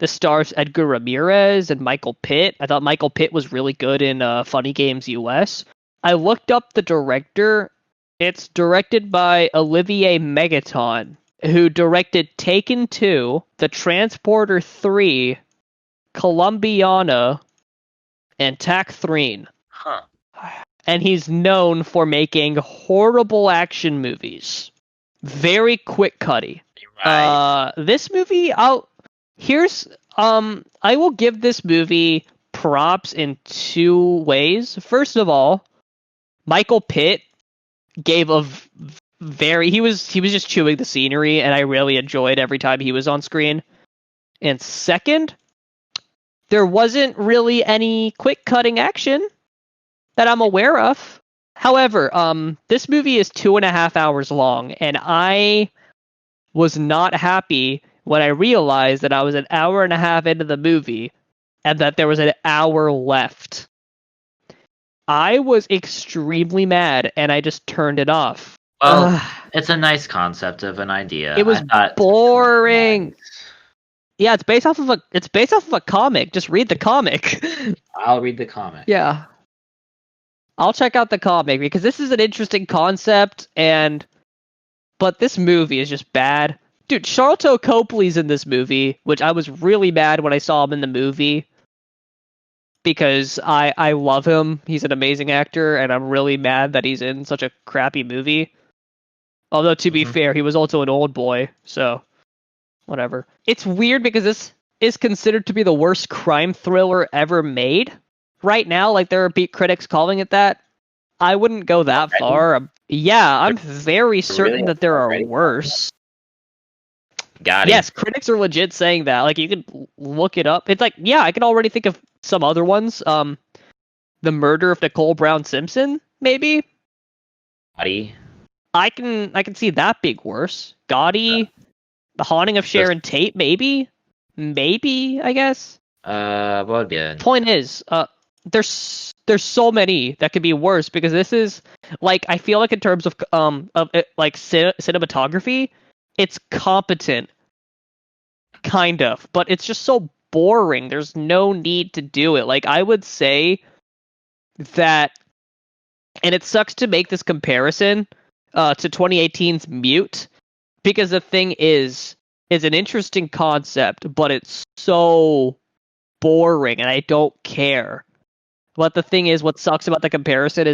stars Edgar Ramirez and Michael Pitt. I thought Michael Pitt was really good in Funny Games US. I looked up the director. It's directed by Olivier Megaton, who directed Taken 2, The Transporter 3, Columbiana, and Taxxon. Huh. And he's known for making horrible action movies. Very quick cutty. Right. This movie, I will give this movie props in 2 ways. First of all, Michael Pitt gave he was just chewing the scenery, and I really enjoyed every time he was on screen. And second, there wasn't really any quick cutting action that I'm aware of. However, this movie is 2.5 hours long, and I was not happy when I realized that I was an hour and a half into the movie and that there was an hour left. I was extremely mad, and I just turned it off. Well, Ugh, it's a nice concept of an idea. it was I thought boring. Yeah, it's based off of a comic. Just read the comic. I'll read the comic. Yeah. I'll check out the comic because this is an interesting concept, but this movie is just bad. Dude, Sharlto Copley's in this movie, which I was really mad when I saw him in the movie because I love him. He's an amazing actor, and I'm really mad that he's in such a crappy movie. Although, to be fair, he was also an old boy, so whatever. It's weird because this is considered to be the worst crime thriller ever made. Right now, like, there are critics calling it that. I wouldn't go that far. I'm very certain that there are worse. Got it. Yes, critics are legit saying that. Like, you can look it up. It's like, yeah, I can already think of some other ones. The Murder of Nicole Brown Simpson, maybe. Gotti. I can see that being worse. Gotti, The Haunting of Sharon Tate, maybe, I guess. What would be it? Point is, there's so many that could be worse because this is like, I feel like in terms of cinematography, it's competent, kind of, but it's just so boring. There's no need to do it. Like, I would say that, and it sucks to make this comparison to 2018's Mute, because the thing is an interesting concept, but it's so boring, and I don't care. But the thing is, what sucks about the comparison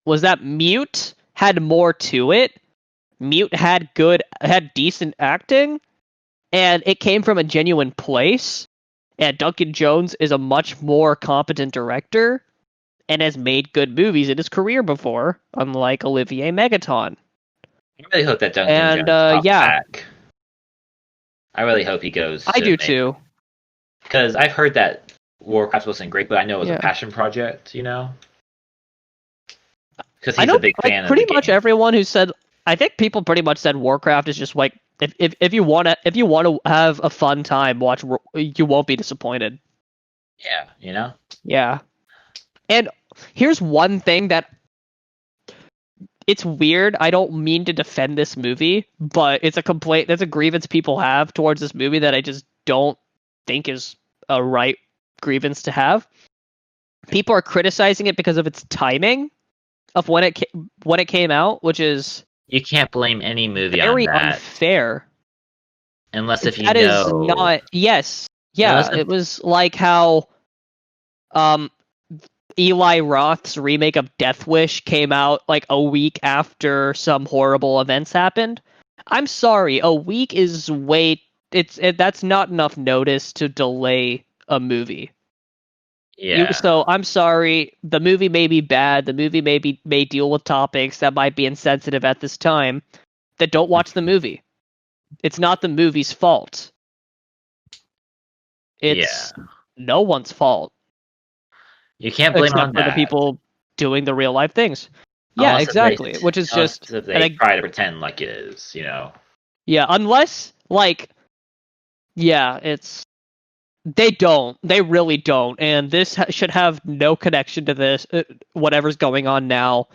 was that Mute had more to it. Mute had decent acting, and it came from a genuine place. And Duncan Jones is a much more competent director and has made good movies in his career before, unlike Olivier Megaton. I really hope that Duncan Jones pops back. I really hope he goes. I do too. Because I've heard that Warcraft wasn't great, but I know it was a passion project, you know? Because he's a big fan of pretty much everyone who said, I think people pretty much said Warcraft is just like, if you want to have a fun time, you won't be disappointed. Yeah, you know? Yeah. And here's one thing that, it's weird. I don't mean to defend this movie, but it's a complaint. That's a grievance people have towards this movie that I just don't think is a right grievance to have. People are criticizing it because of its timing of when it came out, which is, you can't blame any movie very on that. Unfair. Unless if you that know. Is not. Yes. Yeah. It was like how Eli Roth's remake of Death Wish came out like a week after some horrible events happened. I'm sorry, a week is that's not enough notice to delay a movie. Yeah. So I'm sorry, the movie may be bad, the movie may deal with topics that might be insensitive at this time, that don't watch the movie. It's not the movie's fault. It's no one's fault. You can't blame except on for that. the people doing the real life things. Yeah, unless exactly. Which is just if they try to pretend like it is, you know. Yeah, unless they don't. They really don't, and this should have no connection to this whatever's going on now.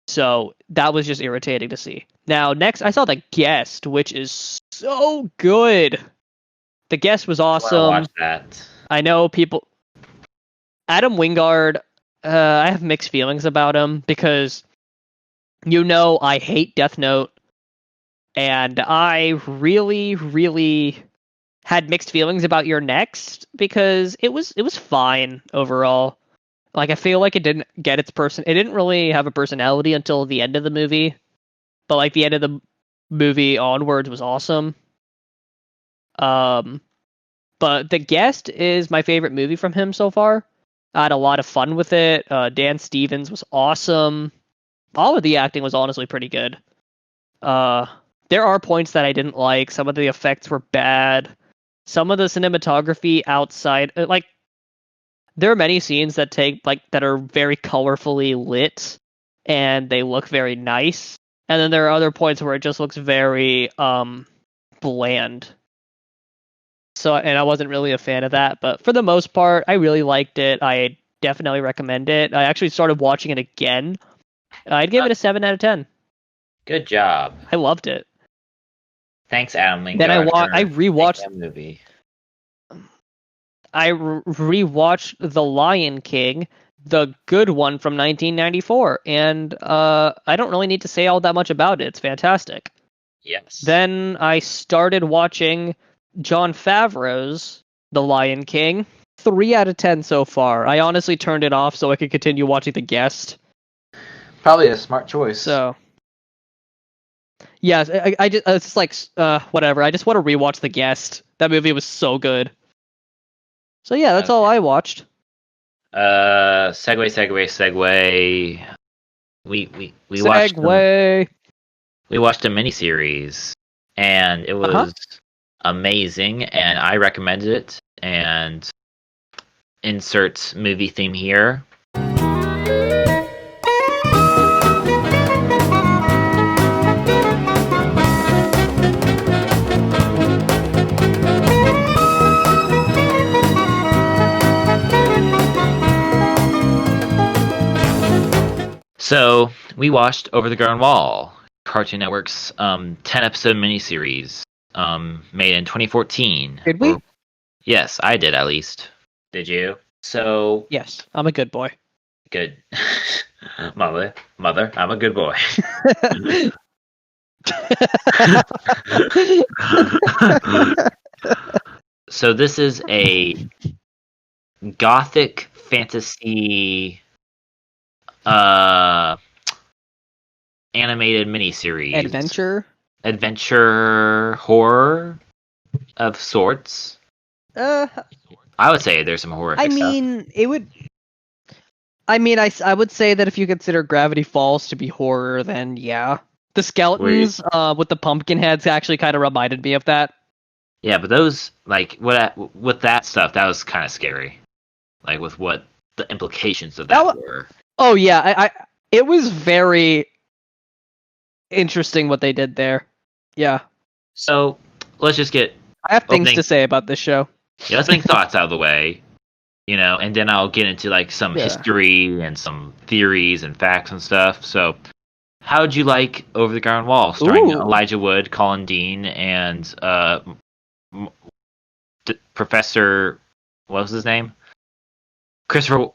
So that was just irritating to see. Now, next I saw The Guest, which is so good. The Guest was awesome. I watch that. I know people. Adam Wingard, I have mixed feelings about him because, I hate Death Note, and I really, really had mixed feelings about Your Next because it was fine overall. Like, I feel like it didn't get it didn't really have a personality until the end of the movie, but like the end of the movie onwards was awesome. But The Guest is my favorite movie from him so far. I had a lot of fun with it. Dan Stevens was awesome. All of the acting was honestly pretty good. There are points that I didn't like. Some of the effects were bad. Some of the cinematography outside, there are many scenes that are very colorfully lit, and they look very nice. And then there are other points where it just looks very bland. So, and I wasn't really a fan of that, but for the most part, I really liked it. I definitely recommend it. I actually started watching it again. I'd give it a 7 out of 10. Good job. I loved it. Thanks, Adam Lingard. Then I for rewatched making that movie. I rewatched The Lion King, the good one from 1994, and I don't really need to say all that much about it. It's fantastic. Yes. Then I started watching Jon Favreau's The Lion King. 3 out of 10 so far. I honestly turned it off so I could continue watching The Guest. Probably a smart choice. So, yes, I just it's just like whatever. I just want to rewatch The Guest. That movie was so good. So yeah, that's all I watched. Segue. We watched a miniseries, and it was amazing, and I recommended it. And insert movie theme here. So we watched Over the Garden Wall, Cartoon Network's 10-episode miniseries, made in 2014. Did we? Yes, I did at least. Did you? So Yes, I'm a good boy. good. mother, I'm a good boy. So this is a gothic fantasy animated miniseries. Adventure horror of sorts. I would say there's some horrific stuff. It would. I would say that if you consider Gravity Falls to be horror, then yeah. The skeletons with the pumpkin heads actually kind of reminded me of that. Yeah, but those, like, with that stuff, that was kind of scary. Like, with what the implications of that were. Oh, yeah. It was very interesting what they did there. Yeah. So, let's just get... I have things to say about this show. Yeah, let's make thoughts out of the way. You know, and then I'll get into, like, some history and some theories and facts and stuff. So, how'd you like Over the Garden Wall, starring Elijah Wood, Colin Dean, and Professor... What was his name? Christopher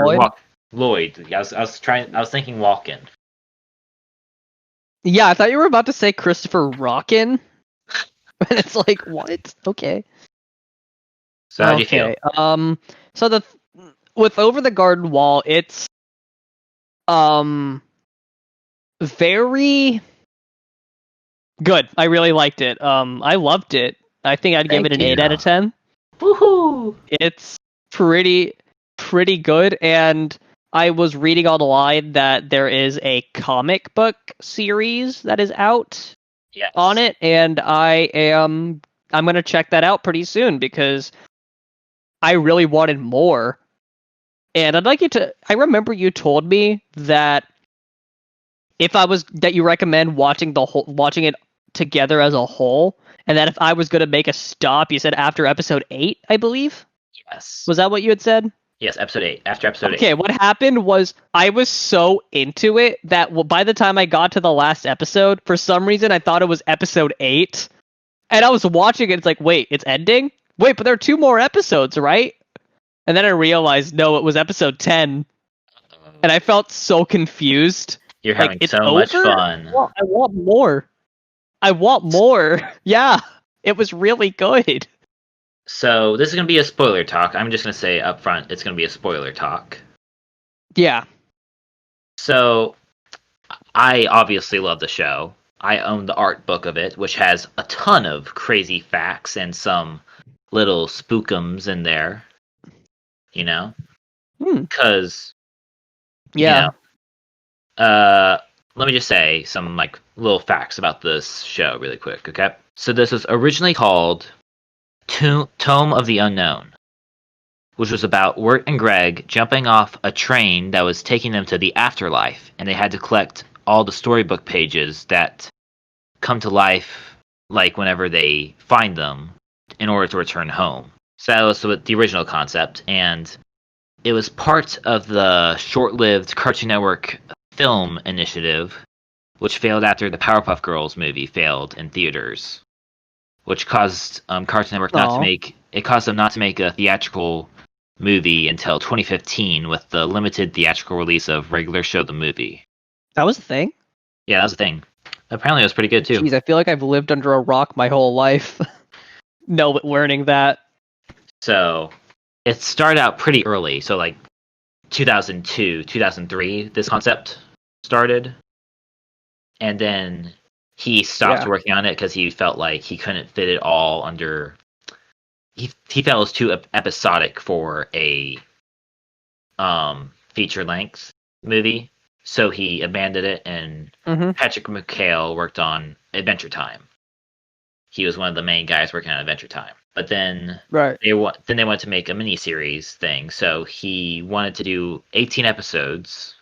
Lloyd. Lloyd. I was thinking Walken. Yeah, I thought you were about to say Christopher Rockin. And it's like, what? Okay. So how do you feel? So with Over the Garden Wall, it's very good. I really liked it. I loved it. I think I'd give it an 8 out of 10. Woohoo! It's pretty good, and I was reading online that there is a comic book series that is out on it, and I'm gonna check that out pretty soon because I really wanted more. And I'd like you to. I remember you told me that you recommend watching it together as a whole, and that if I was gonna make a stop, you said after episode 8, I believe. Yes. Was that what you had said? Yes, episode 8. After episode 8. Okay, what happened was I was so into it that by the time I got to the last episode, for some reason I thought it was episode 8. And I was watching it, it's like, wait, it's ending? Wait, but there are 2 more episodes, right? And then I realized, no, it was episode 10. And I felt so confused. You're having much fun. I want more. Yeah, it was really good. So, this is going to be a spoiler talk. I'm just going to say up front, it's going to be a spoiler talk. Yeah. So, I obviously love the show. I own the art book of it, which has a ton of crazy facts and some little spookums in there. You know? Because, yeah. Let me just say some, like, little facts about this show really quick, okay? So, this was originally called Tome of the Unknown, which was about Wirt and Greg jumping off a train that was taking them to the afterlife, and they had to collect all the storybook pages that come to life, like whenever they find them, in order to return home. So that was the original concept, and it was part of the short-lived Cartoon Network film initiative, which failed after the Powerpuff Girls movie failed in theaters, which caused Cartoon Network caused them not to make a theatrical movie until 2015 with the limited theatrical release of Regular Show the Movie. That was the thing? Yeah, that was the thing. Apparently it was pretty good too. Jeez, I feel like I've lived under a rock my whole life. Learning that. So it started out pretty early, so like 2002, 2003, this concept started. And then he stopped working on it because he felt like he couldn't fit it all under... He felt it was too episodic for a feature-length movie. So he abandoned it, and Patrick McHale worked on Adventure Time. He was one of the main guys working on Adventure Time. But then they wanted to make a miniseries thing, so he wanted to do 18 episodes.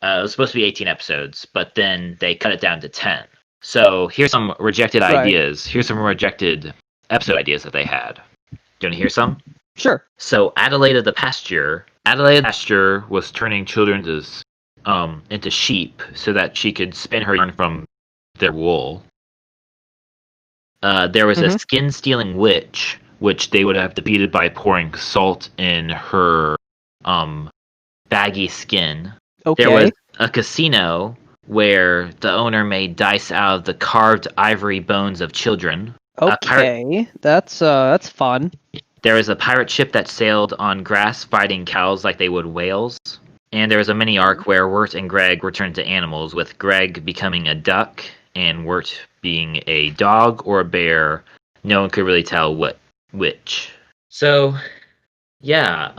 It was supposed to be 18 episodes, but then they cut it down to 10. So here's some rejected ideas. Here's some rejected episode ideas that they had. Do you want to hear some? Sure. So Adelaide the Pasture was turning children into sheep so that she could spin her yarn from their wool. There was a skin-stealing witch, which they would have defeated by pouring salt in her baggy skin. Okay. There was a casino where the owner made dice out of the carved ivory bones of children. Okay, that's fun. There was a pirate ship that sailed on grass fighting cows like they would whales. And there was a mini arc where Wirt and Greg returned to animals, with Greg becoming a duck and Wirt being a dog or a bear. No one could really tell which. So, yeah,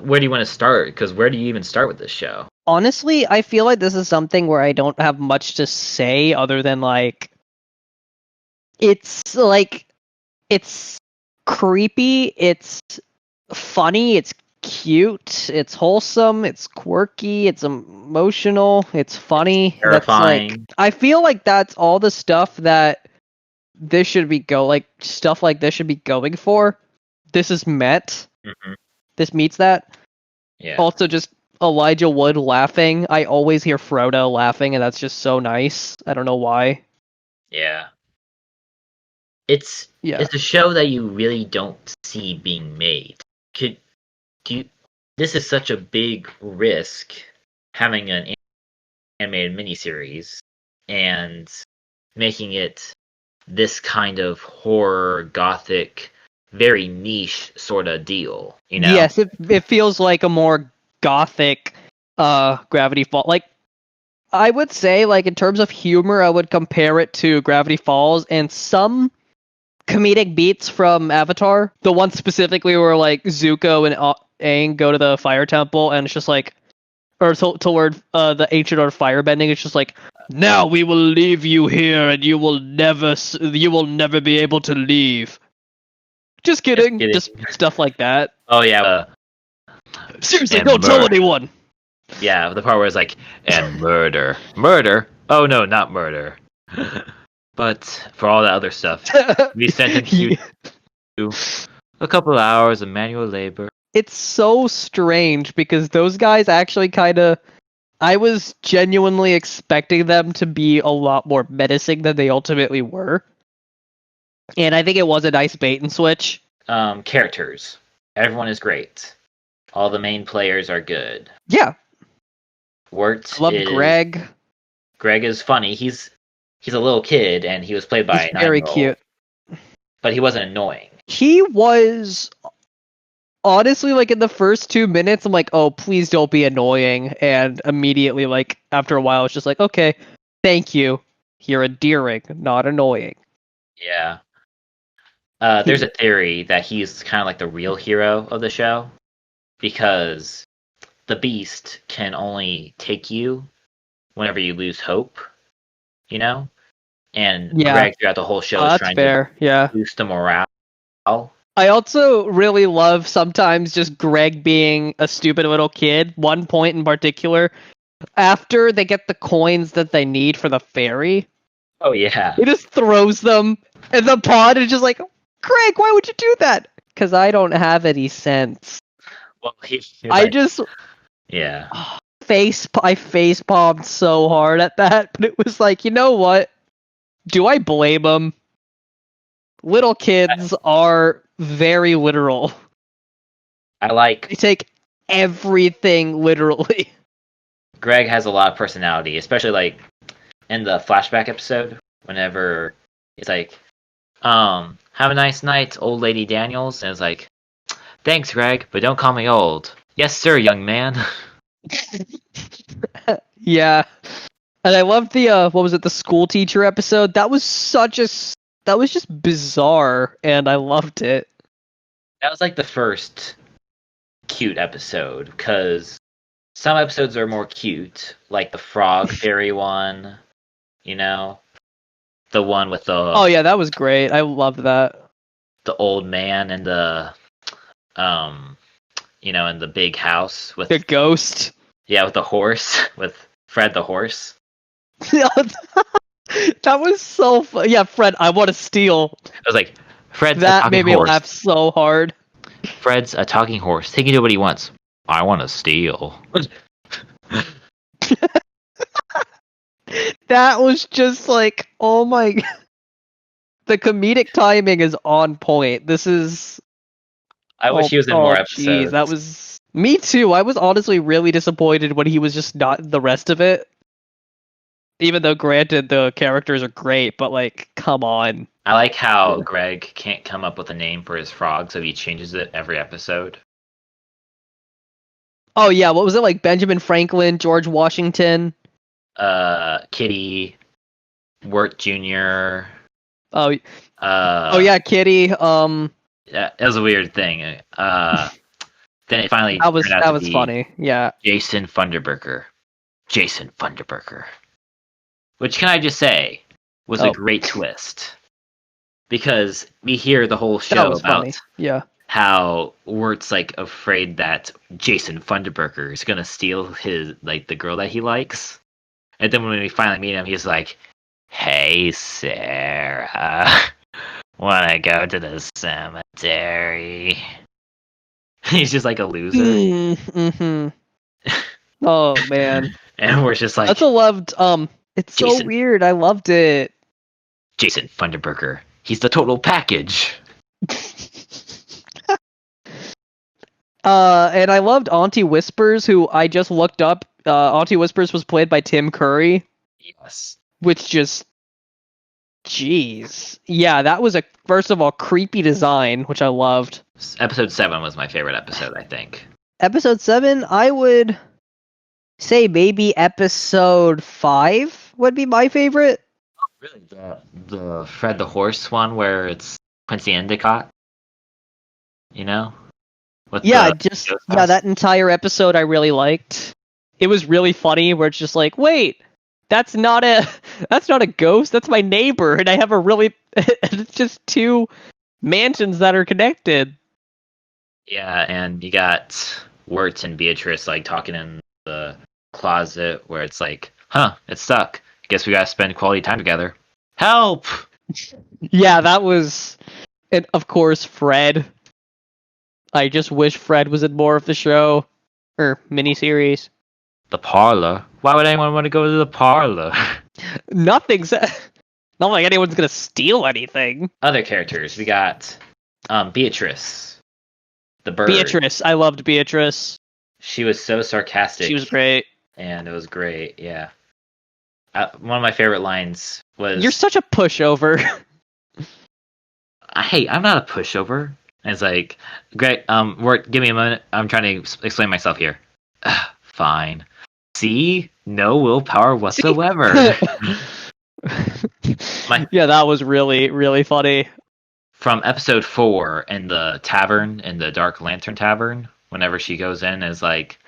where do you want to start? Because where do you even start with this show? Honestly, I feel like this is something where I don't have much to say other than, like, it's creepy, it's funny, it's cute, it's wholesome, it's quirky, it's emotional, it's funny. Terrifying. That's, like, I feel like that's all the stuff that this should be stuff like this should be going for. This is met. This meets that. Yeah. Also, just Elijah Wood laughing. I always hear Frodo laughing, and that's just so nice. I don't know why. Yeah. It's a show that you really don't see being made. This is such a big risk, having an animated miniseries and making it this kind of horror, gothic, very niche sort of deal, you know? Yes, it feels like a more gothic Gravity Falls. Like, I would say, like, in terms of humor, I would compare it to Gravity Falls and some comedic beats from Avatar. The one specifically where, like, Zuko and Aang go to the fire temple, and it's just like, or toward the ancient art of firebending. It's just like, now we will leave you here, and you will never be able to leave. Just kidding. Just stuff like that. Oh yeah. Seriously, don't tell anyone. Yeah, the part where it's like, and murder. Oh no, not murder. But for all that other stuff, we sentence you to a couple of hours of manual labor. It's so strange because those guys actually I was genuinely expecting them to be a lot more menacing than they ultimately were. And I think it was a nice bait and switch. Characters. Everyone is great. All the main players are good. Yeah. Wirt I love Greg. Greg is funny. He's a little kid, and he was played by He's very cute. But he wasn't annoying. He was... Honestly, like, in the first 2 minutes, I'm like, oh, please don't be annoying. And immediately, like, after a while, it's just like, okay, thank you. You're endearing, not annoying. Yeah. There's a theory that he's kind of like the real hero of the show, because the Beast can only take you whenever you lose hope, you know? And Greg throughout the whole show is trying to boost the morale. I also really love sometimes just Greg being a stupid little kid. One point in particular, after they get the coins that they need for the ferry. Oh, yeah. He just throws them in the pond and just like, Greg, why would you do that? because I don't have any sense. Well, he was I like, just yeah. I face palmed so hard at that, but it was like, you know what? Do I blame him? Little kids are very literal. I like They take everything literally. Greg has a lot of personality, especially like in the flashback episode. Whenever he's like, have a nice night, old lady Daniels," and it's like, "Thanks, Greg, but don't call me old." "Yes, sir, young man." Yeah. And I love the what was it, the school teacher episode? That was just bizarre, and I loved it. That was like the first cute episode, because some episodes are more cute, like the frog fairy one, you know, the one with Oh yeah, that was great. I loved that. the old man and the in the big house with The ghost. with the horse with Fred the horse. That was so fun. Yeah, Fred, I want to steal. I was like, Fred's a That talking made me horse. laugh so hard. Fred's a talking horse. He can do what he wants. I want to steal. That was just like, oh my. The comedic timing is on point. This is. I wish he was in more episodes. Jeez, that was. Me too. I was honestly really disappointed when he was just not in the rest of it. Even though, granted, the characters are great, but like, come on. I like how Greg can't come up with a name for his frog, so he changes it every episode. Oh yeah, what was it, like Benjamin Franklin, George Washington? Kitty, Wirt Jr. Oh yeah, Kitty. Yeah, it was a weird thing. Then it finally That was turned out to be funny. Yeah. Jason Funderburker. Jason Funderburker. Which, can I just say, was a great twist. Because we hear the whole show about funny. Yeah. how Wirt's like afraid that Jason Funderburker is gonna steal his the girl that he likes. And then when we finally meet him, he's like, "Hey Sarah, wanna go to the cemetery?" He's just like a loser. Mm-hmm. Oh man. And we're just like, That's a loved it's so Jason. weird. I loved it. Jason Funderburker. He's the total package. And I loved Auntie Whispers, who I just looked up. Auntie Whispers was played by Tim Curry. Yes. Which just, jeez, yeah, that was first of all creepy design, which I loved. Episode 7 was my favorite episode, I think. Episode 7, I would say maybe episode 5 would be my favorite. Really, the Fred the Horse one where it's Quincy Endicott. You know? That entire episode I really liked. It was really funny where it's just like, wait, that's not a ghost, that's my neighbor, and I have it's just two mansions that are connected. Yeah, and you got Wirt and Beatrice like talking in the closet where it's like, it's stuck. Guess we gotta spend quality time together. Help! Yeah, that was, and of course Fred. I just wish Fred was in more of the show or miniseries. The parlor? Why would anyone want to go to the parlor? Nothing's not like anyone's gonna steal anything. Other characters, we got Beatrice, the bird. Beatrice, I loved Beatrice. She was so sarcastic. She was great, and it was great. Yeah. One of my favorite lines was, "You're such a pushover." Hey, I'm not a pushover. And it's like, great. Wirt, give me a moment. I'm trying to explain myself here. Fine. See, no willpower whatsoever. Yeah, that was really, really funny. From episode 4 in the tavern, in the Dark Lantern Tavern, whenever she goes in, is like,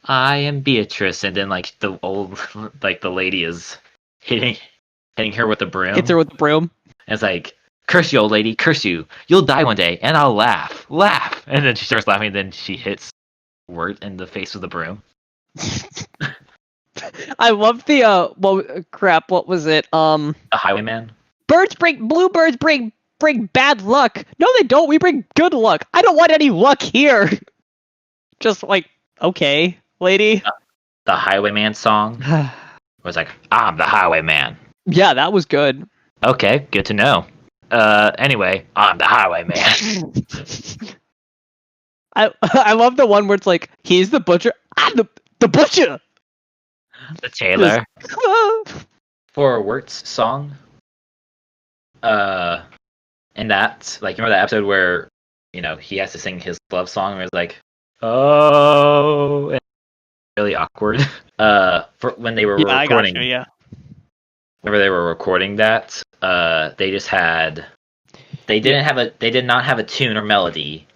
I am Beatrice, and then like the old, like the lady is hitting her with a broom. Hits her with the broom. And it's like, curse you, old lady, curse you. You'll die one day, and I'll laugh. Laugh! And then she starts laughing, and then she hits Wirt in the face with a broom. I love the what was it? A highwayman? Bluebirds bring bring bad luck. No, they don't. We bring good luck. I don't want any luck here. Just like, okay, lady. The Highwayman song was like, I'm the Highwayman. Yeah, that was good. Okay, good to know. Anyway, I'm the Highwayman. I love the one where it's like, he's the butcher. I'm the butcher. The tailor. For Wirt's song, and that, like, remember that episode where, he has to sing his love song where it's like, oh, and really awkward. For when they were recording, I got you, yeah. Whenever they were recording that, they did not have a tune or melody.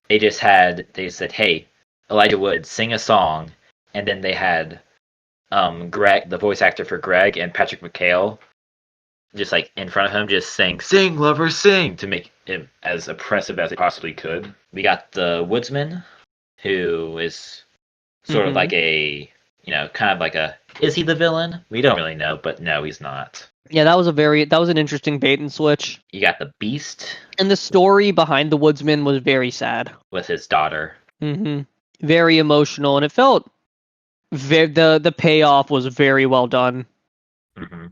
They said, hey, Elijah Wood, sing a song, and then they had Greg, the voice actor for Greg, and Patrick McHale, just like in front of him, just saying, "Sing, lover, sing," to make it as oppressive as they possibly could. We got the Woodsman, who is sort of like a, kind of like a, is he the villain? We don't really know, but no, he's not. Yeah, that was an interesting bait and switch. You got the Beast. And the story behind the Woodsman was very sad. With his daughter. Mm-hmm. Very emotional, and it felt the payoff was very well done. Mm-hmm.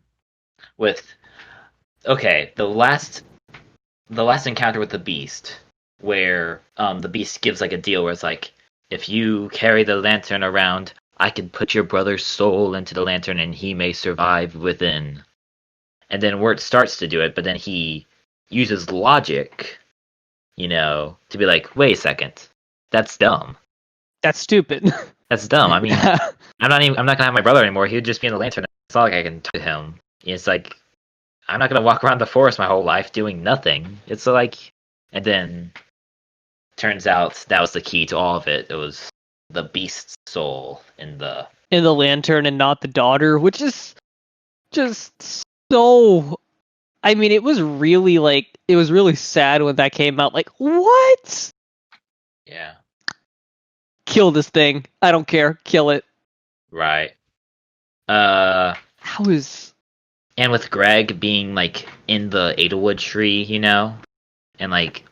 The last encounter with the Beast, where the Beast gives like a deal where it's like, if you carry the lantern around, I can put your brother's soul into the lantern and he may survive within. And then Wirt starts to do it, but then he uses logic, to be like, wait a second, that's dumb. That's stupid. That's dumb. I mean, I'm not gonna have my brother anymore. He would just be in the lantern. It's not like I can talk to him. It's like, I'm not gonna walk around the forest my whole life doing nothing. It's like, and then turns out that was the key to all of it. It was the Beast's soul in the lantern and not the daughter, which is just so. I mean, it was really sad when that came out. Like, what? Yeah. Kill this thing. I don't care. Kill it. Right. How is... And with Greg being, like, in the Adlewood tree, and, like,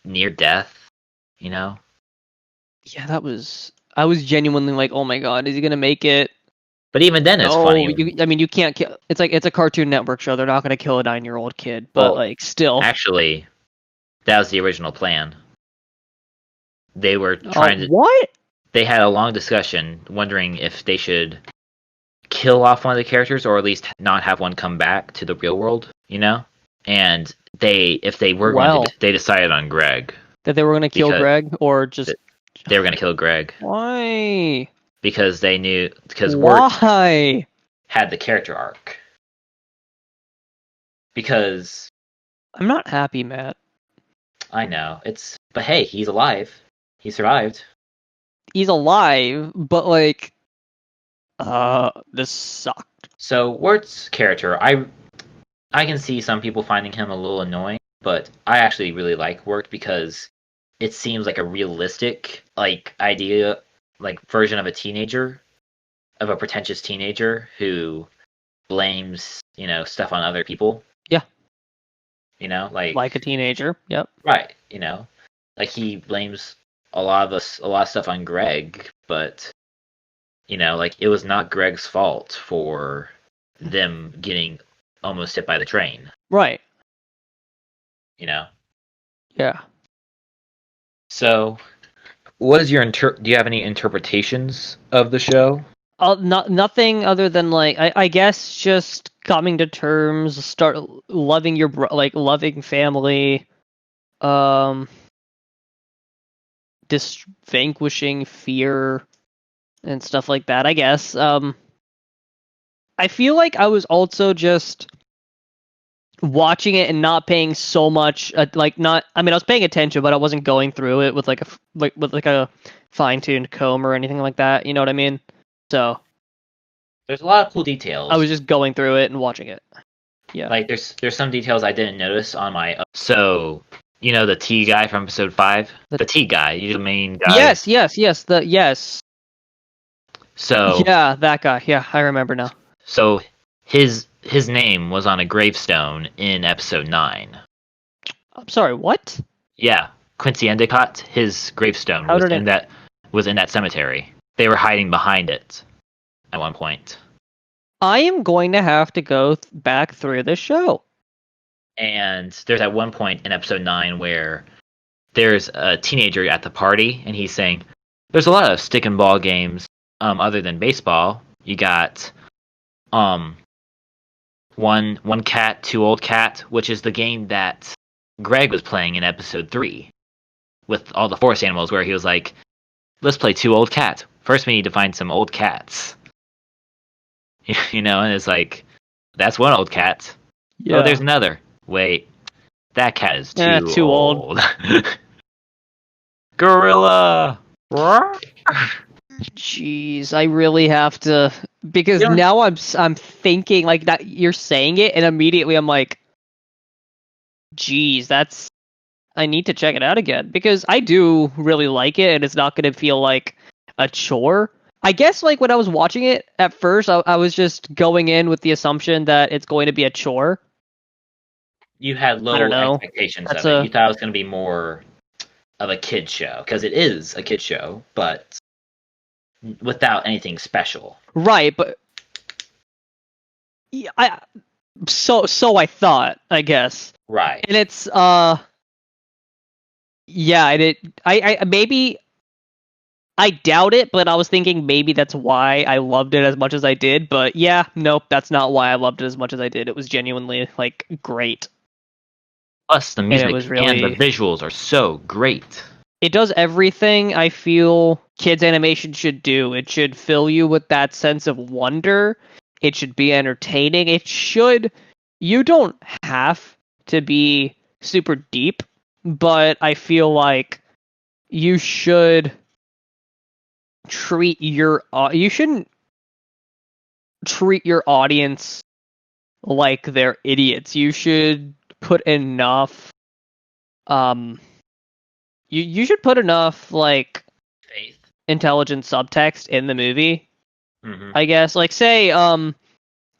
near death, Yeah, that was... I was genuinely like, oh my god, is he gonna make it? But even then it's funny. You can't kill... It's like, it's a Cartoon Network show. They're not gonna kill a 9-year-old kid. But, still... Actually, that was the original plan. They were trying to... What? They had a long discussion wondering if they should kill off one of the characters or at least not have one come back to the real world, And if they were going to, they decided on Greg. That they were going to kill Greg or just... They were going to kill Greg. Why? Because they knew... Because why? Wirt had the character arc. Because... I'm not happy, Matt. I know. But hey, he's alive. He survived. He's alive, but this sucked. So Wirt's character, I can see some people finding him a little annoying, but I actually really like Wirt because it seems like a realistic idea, version of of a pretentious teenager who blames, stuff on other people. Yeah. Like a teenager. Yep. Right. He blames a lot of stuff on Greg, but it was not Greg's fault for them getting almost hit by the train. Right. Yeah. So, what is your do you have any interpretations of the show? Nothing other than I guess just coming to terms, start loving your loving family, vanquishing fear and stuff like that, I guess. I feel like I was also just watching it and not paying so much I was paying attention, but I wasn't going through it with a fine-tuned comb or anything like that, you know what I mean? So there's a lot of cool details. I was just going through it and watching it. Yeah. There's some details I didn't notice on my the T guy from episode 5? The T guy, the main guy. Yes. So yeah, that guy. Yeah, I remember now. So his name was on a gravestone in episode 9. I'm sorry, what? Yeah, Quincy Endicott, his gravestone How was did in that cemetery. They were hiding behind it at one point. I am going to have to go back through this show. And there's at one point in episode 9 where there's a teenager at the party, and he's saying, "There's a lot of stick and ball games other than baseball. You got one cat, two old cat, which is the game that Greg was playing in episode 3 with all the forest animals, where he was like, let's play two old cat. First, we need to find some old cats." And it's like, that's one old cat. Yeah. Oh, there's another. Wait, that cat is too old. Gorilla. Jeez, I really have to, because Yeah. now I'm thinking like that. You're saying it, and immediately I'm like, geez, I need to check it out again, because I do really like it, and it's not going to feel like a chore. I guess like when I was watching it at first, I was just going in with the assumption that it's going to be a chore. You had low I don't know. expectations That's of it. You thought it was going to be more of a kid show, because it is a kid show, but without anything special. Right, but yeah, so I thought, I guess. Right. And it's yeah, I maybe I doubt it, but I was thinking maybe that's why I loved it as much as I did. But yeah, nope, that's not why I loved it as much as I did. It was genuinely like great. Plus, the music was and really- the visuals are so great. It does everything I feel kids animation should do. It should fill you with that sense of wonder. It should be entertaining. You don't have to be super deep, but I feel like you should you shouldn't treat your audience like they're idiots. You should put enough you should put enough like Faith. intelligent subtext in the movie. Mm-hmm. I guess like say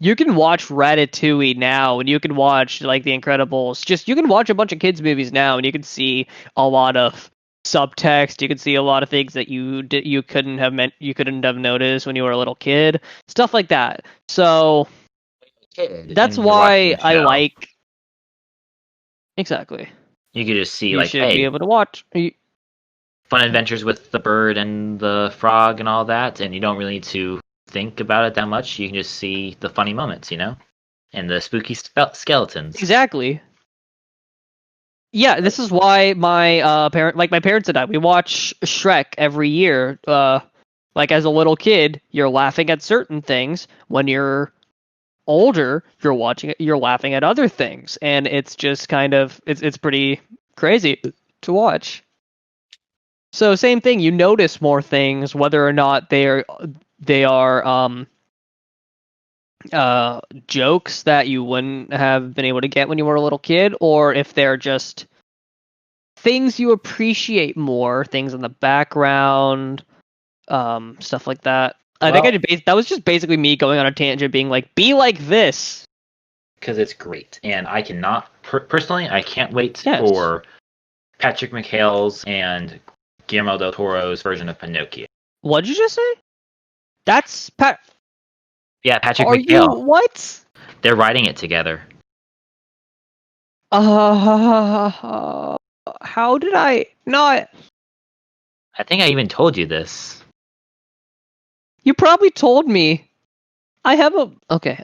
you can watch Ratatouille now, and you can watch like The Incredibles. You can watch a bunch of kids movies now, and you can see a lot of subtext. You can see a lot of things that you couldn't have noticed when you were a little kid. Stuff like that. So that's why I like. Exactly. You could just see You like, should hey, be able to watch. fun adventures with the bird and the frog and all that, and you don't really need to think about it that much. You can just see the funny moments, and the spooky skeletons. Exactly. Yeah, this is why my parents and I, we watch Shrek every year. Like as a little kid, you're laughing at certain things. When you're older, you're laughing at other things, and it's just kind of it's pretty crazy to watch. So same thing, you notice more things, whether or not they are jokes that you wouldn't have been able to get when you were a little kid, or if they're just things you appreciate more, things in the background, stuff like that. I think that was just basically me going on a tangent, being like, "Be like this," because it's great, and I cannot personally. I can't wait Yes. for Patrick McHale's and Guillermo del Toro's version of Pinocchio. What'd you just say? That's Yeah, Patrick Are you McHale. what? They're writing it together. How did I not? I think I even told you this. You probably told me. I have a okay.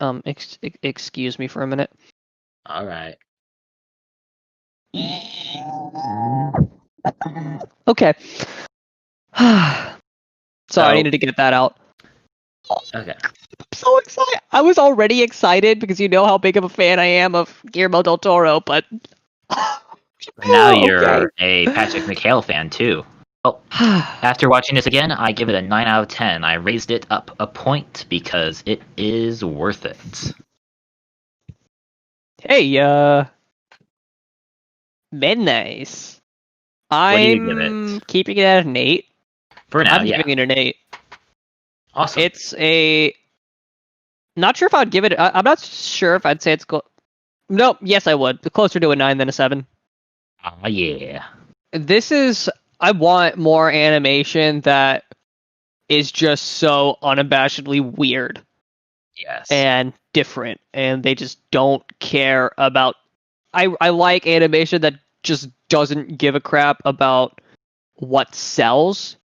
Excuse me for a minute. All right. Okay. Sorry, I needed to get that out. Okay. I'm so excited. I was already excited because you know how big of a fan I am of Guillermo del Toro, but Now you're a Patrick McHale fan too. Well, after watching this again, I give it a 9 out of 10. I raised it up a point because it is worth it. Hey, nice. What do you give I'm it? keeping it at an 8. For now, I'm yeah. giving it an 8. Awesome. It's a. Not sure if I'd give it. I'm not sure if I'd say it's. Nope. Yes, I would. Closer to a 9 than a 7. Yeah. I want more animation that is just so unabashedly weird Yes. and different, and they just don't care about. I like animation that just doesn't give a crap about what sells,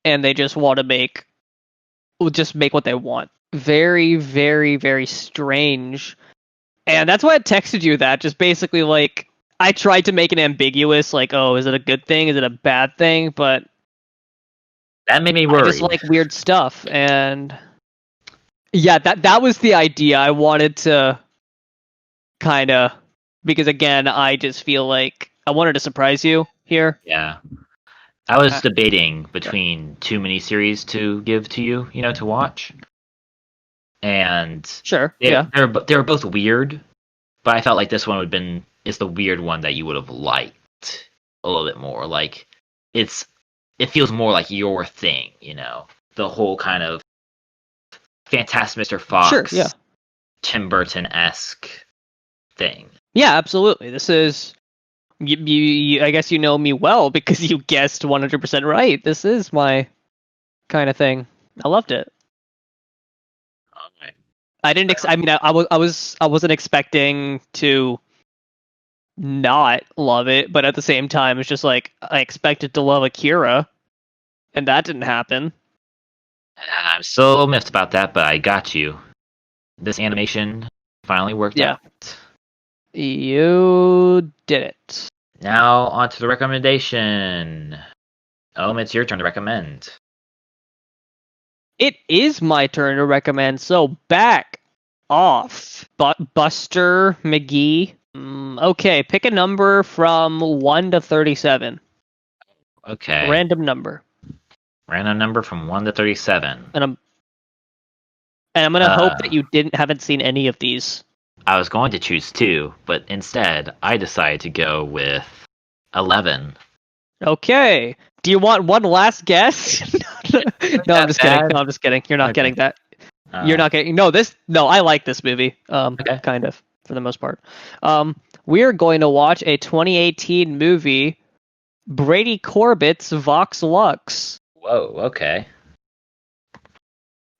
and they just want to make what they want. Very, very, very strange. And that's why I texted you that. Just basically, like, I tried to make it ambiguous, like, oh, is it a good thing? Is it a bad thing? But That made me I worried. just like weird stuff, and yeah, that was the idea. I wanted to kind of, because again, I just feel like I wanted to surprise you here. Yeah. I was debating between two miniseries to give to you, to watch. And Sure, they yeah. they were both weird, but I felt like this one is the weird one that you would have liked a little bit more. Like it feels more like your thing, the whole kind of Fantastic Mr. Fox, Sure, yeah. Tim Burton-esque thing. Yeah, absolutely. This is you I guess you know me well because you guessed 100% right. This is my kind of thing. I loved it. Alright. I didn't. I mean, I wasn't expecting to not love it, but at the same time, it's just like I expected to love Akira, and that didn't happen. I'm still a little miffed about that, but I got you. This animation finally worked Yeah. out. You did it. Now on to the recommendation. It's your turn to recommend. It is my turn to recommend. So back off, Buster McGee. Okay, pick a number from 1 to 37. Okay. Random number. Random number from 1 to 37. And I'm gonna hope that you haven't seen any of these. I was going to choose 2, but instead I decided to go with 11. Okay. Do you want one last guess? No, I'm just kidding. No, I'm just kidding. You're not Okay. getting that. You're not getting. No, I like this movie. Okay. Kind of for the most part. We're going to watch a 2018 movie, Brady Corbett's Vox Lux. Whoa, okay.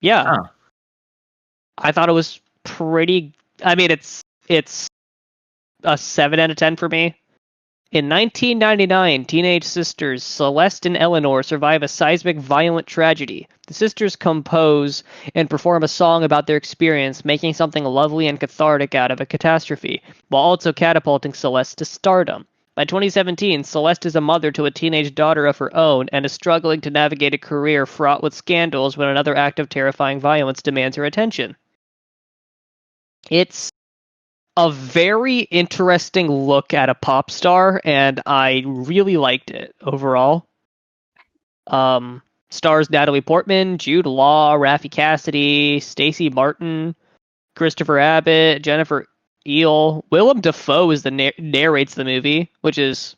Yeah. Huh. I thought it was pretty. I mean, it's a 7 out of 10 for me. In 1999, teenage sisters Celeste and Eleanor survive a seismic, violent tragedy. The sisters compose and perform a song about their experience, making something lovely and cathartic out of a catastrophe, while also catapulting Celeste to stardom. By 2017, Celeste is a mother to a teenage daughter of her own and is struggling to navigate a career fraught with scandals when another act of terrifying violence demands her attention. It's a very interesting look at a pop star, and I really liked it overall. Stars Natalie Portman, Jude Law, Raffi Cassidy, Stacey Martin, Christopher Abbott, Jennifer Eel. Willem Dafoe is the narrates the movie, which is,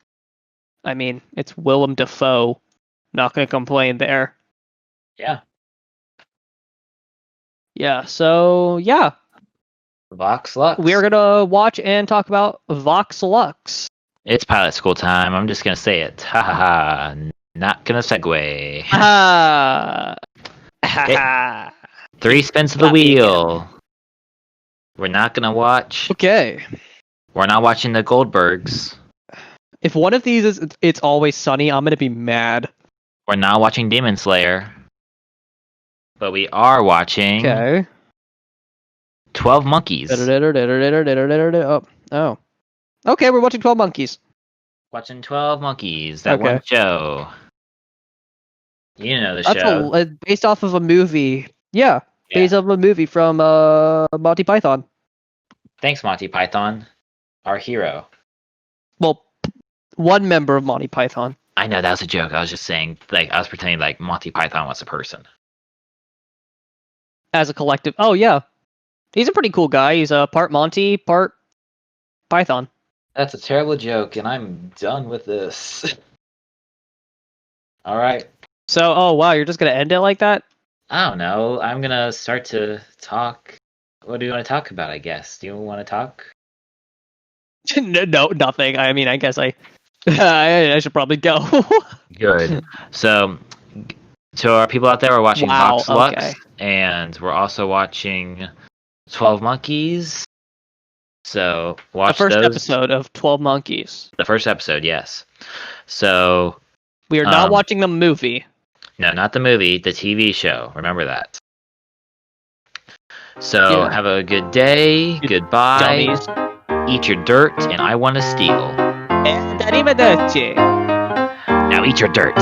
I mean, it's Willem Dafoe. Not gonna complain there. Yeah. Yeah. So yeah, Vox Lux. we're gonna watch and talk about Vox Lux. It's pilot school time. I'm just gonna say it. Ha ha ha. Not gonna segue. Ah. Ha 3 spins of the Not me wheel. We're not gonna watch. Okay. We're not watching the Goldbergs. If one of these is It's Always Sunny, I'm gonna be mad. We're not watching Demon Slayer. But we are watching Okay. 12 Monkeys. Oh. Okay, we're watching 12 Monkeys. Watching 12 Monkeys. That Okay. one show. You know the That's show. based off of a movie. Yeah. Based off of a movie from Monty Python. Thanks, Monty Python. Our hero. Well, one member of Monty Python. I know that was a joke. I was just saying, like, I was pretending like Monty Python was a person. As a collective. Oh, yeah. He's a pretty cool guy. He's part Monty, part Python. That's a terrible joke, and I'm done with this. All right. So, oh, wow, you're just going to end it like that? I don't know. I'm going to start to talk. What do you want to talk about, I guess? Do you want to talk? No, nothing. I mean, I guess I should probably go. Good. So, to our people out there, we're watching Wow, Vox Lux, okay. and we're also watching 12 Monkeys. So The watch first those. episode of 12 Monkeys. The first episode, yes. So We are not watching the movie. no, not the movie, the TV show. Remember that. So Yeah. have a good day. Goodbye. Dummies. Eat your dirt, and I want to steal. And arrivederci. Now eat your dirt.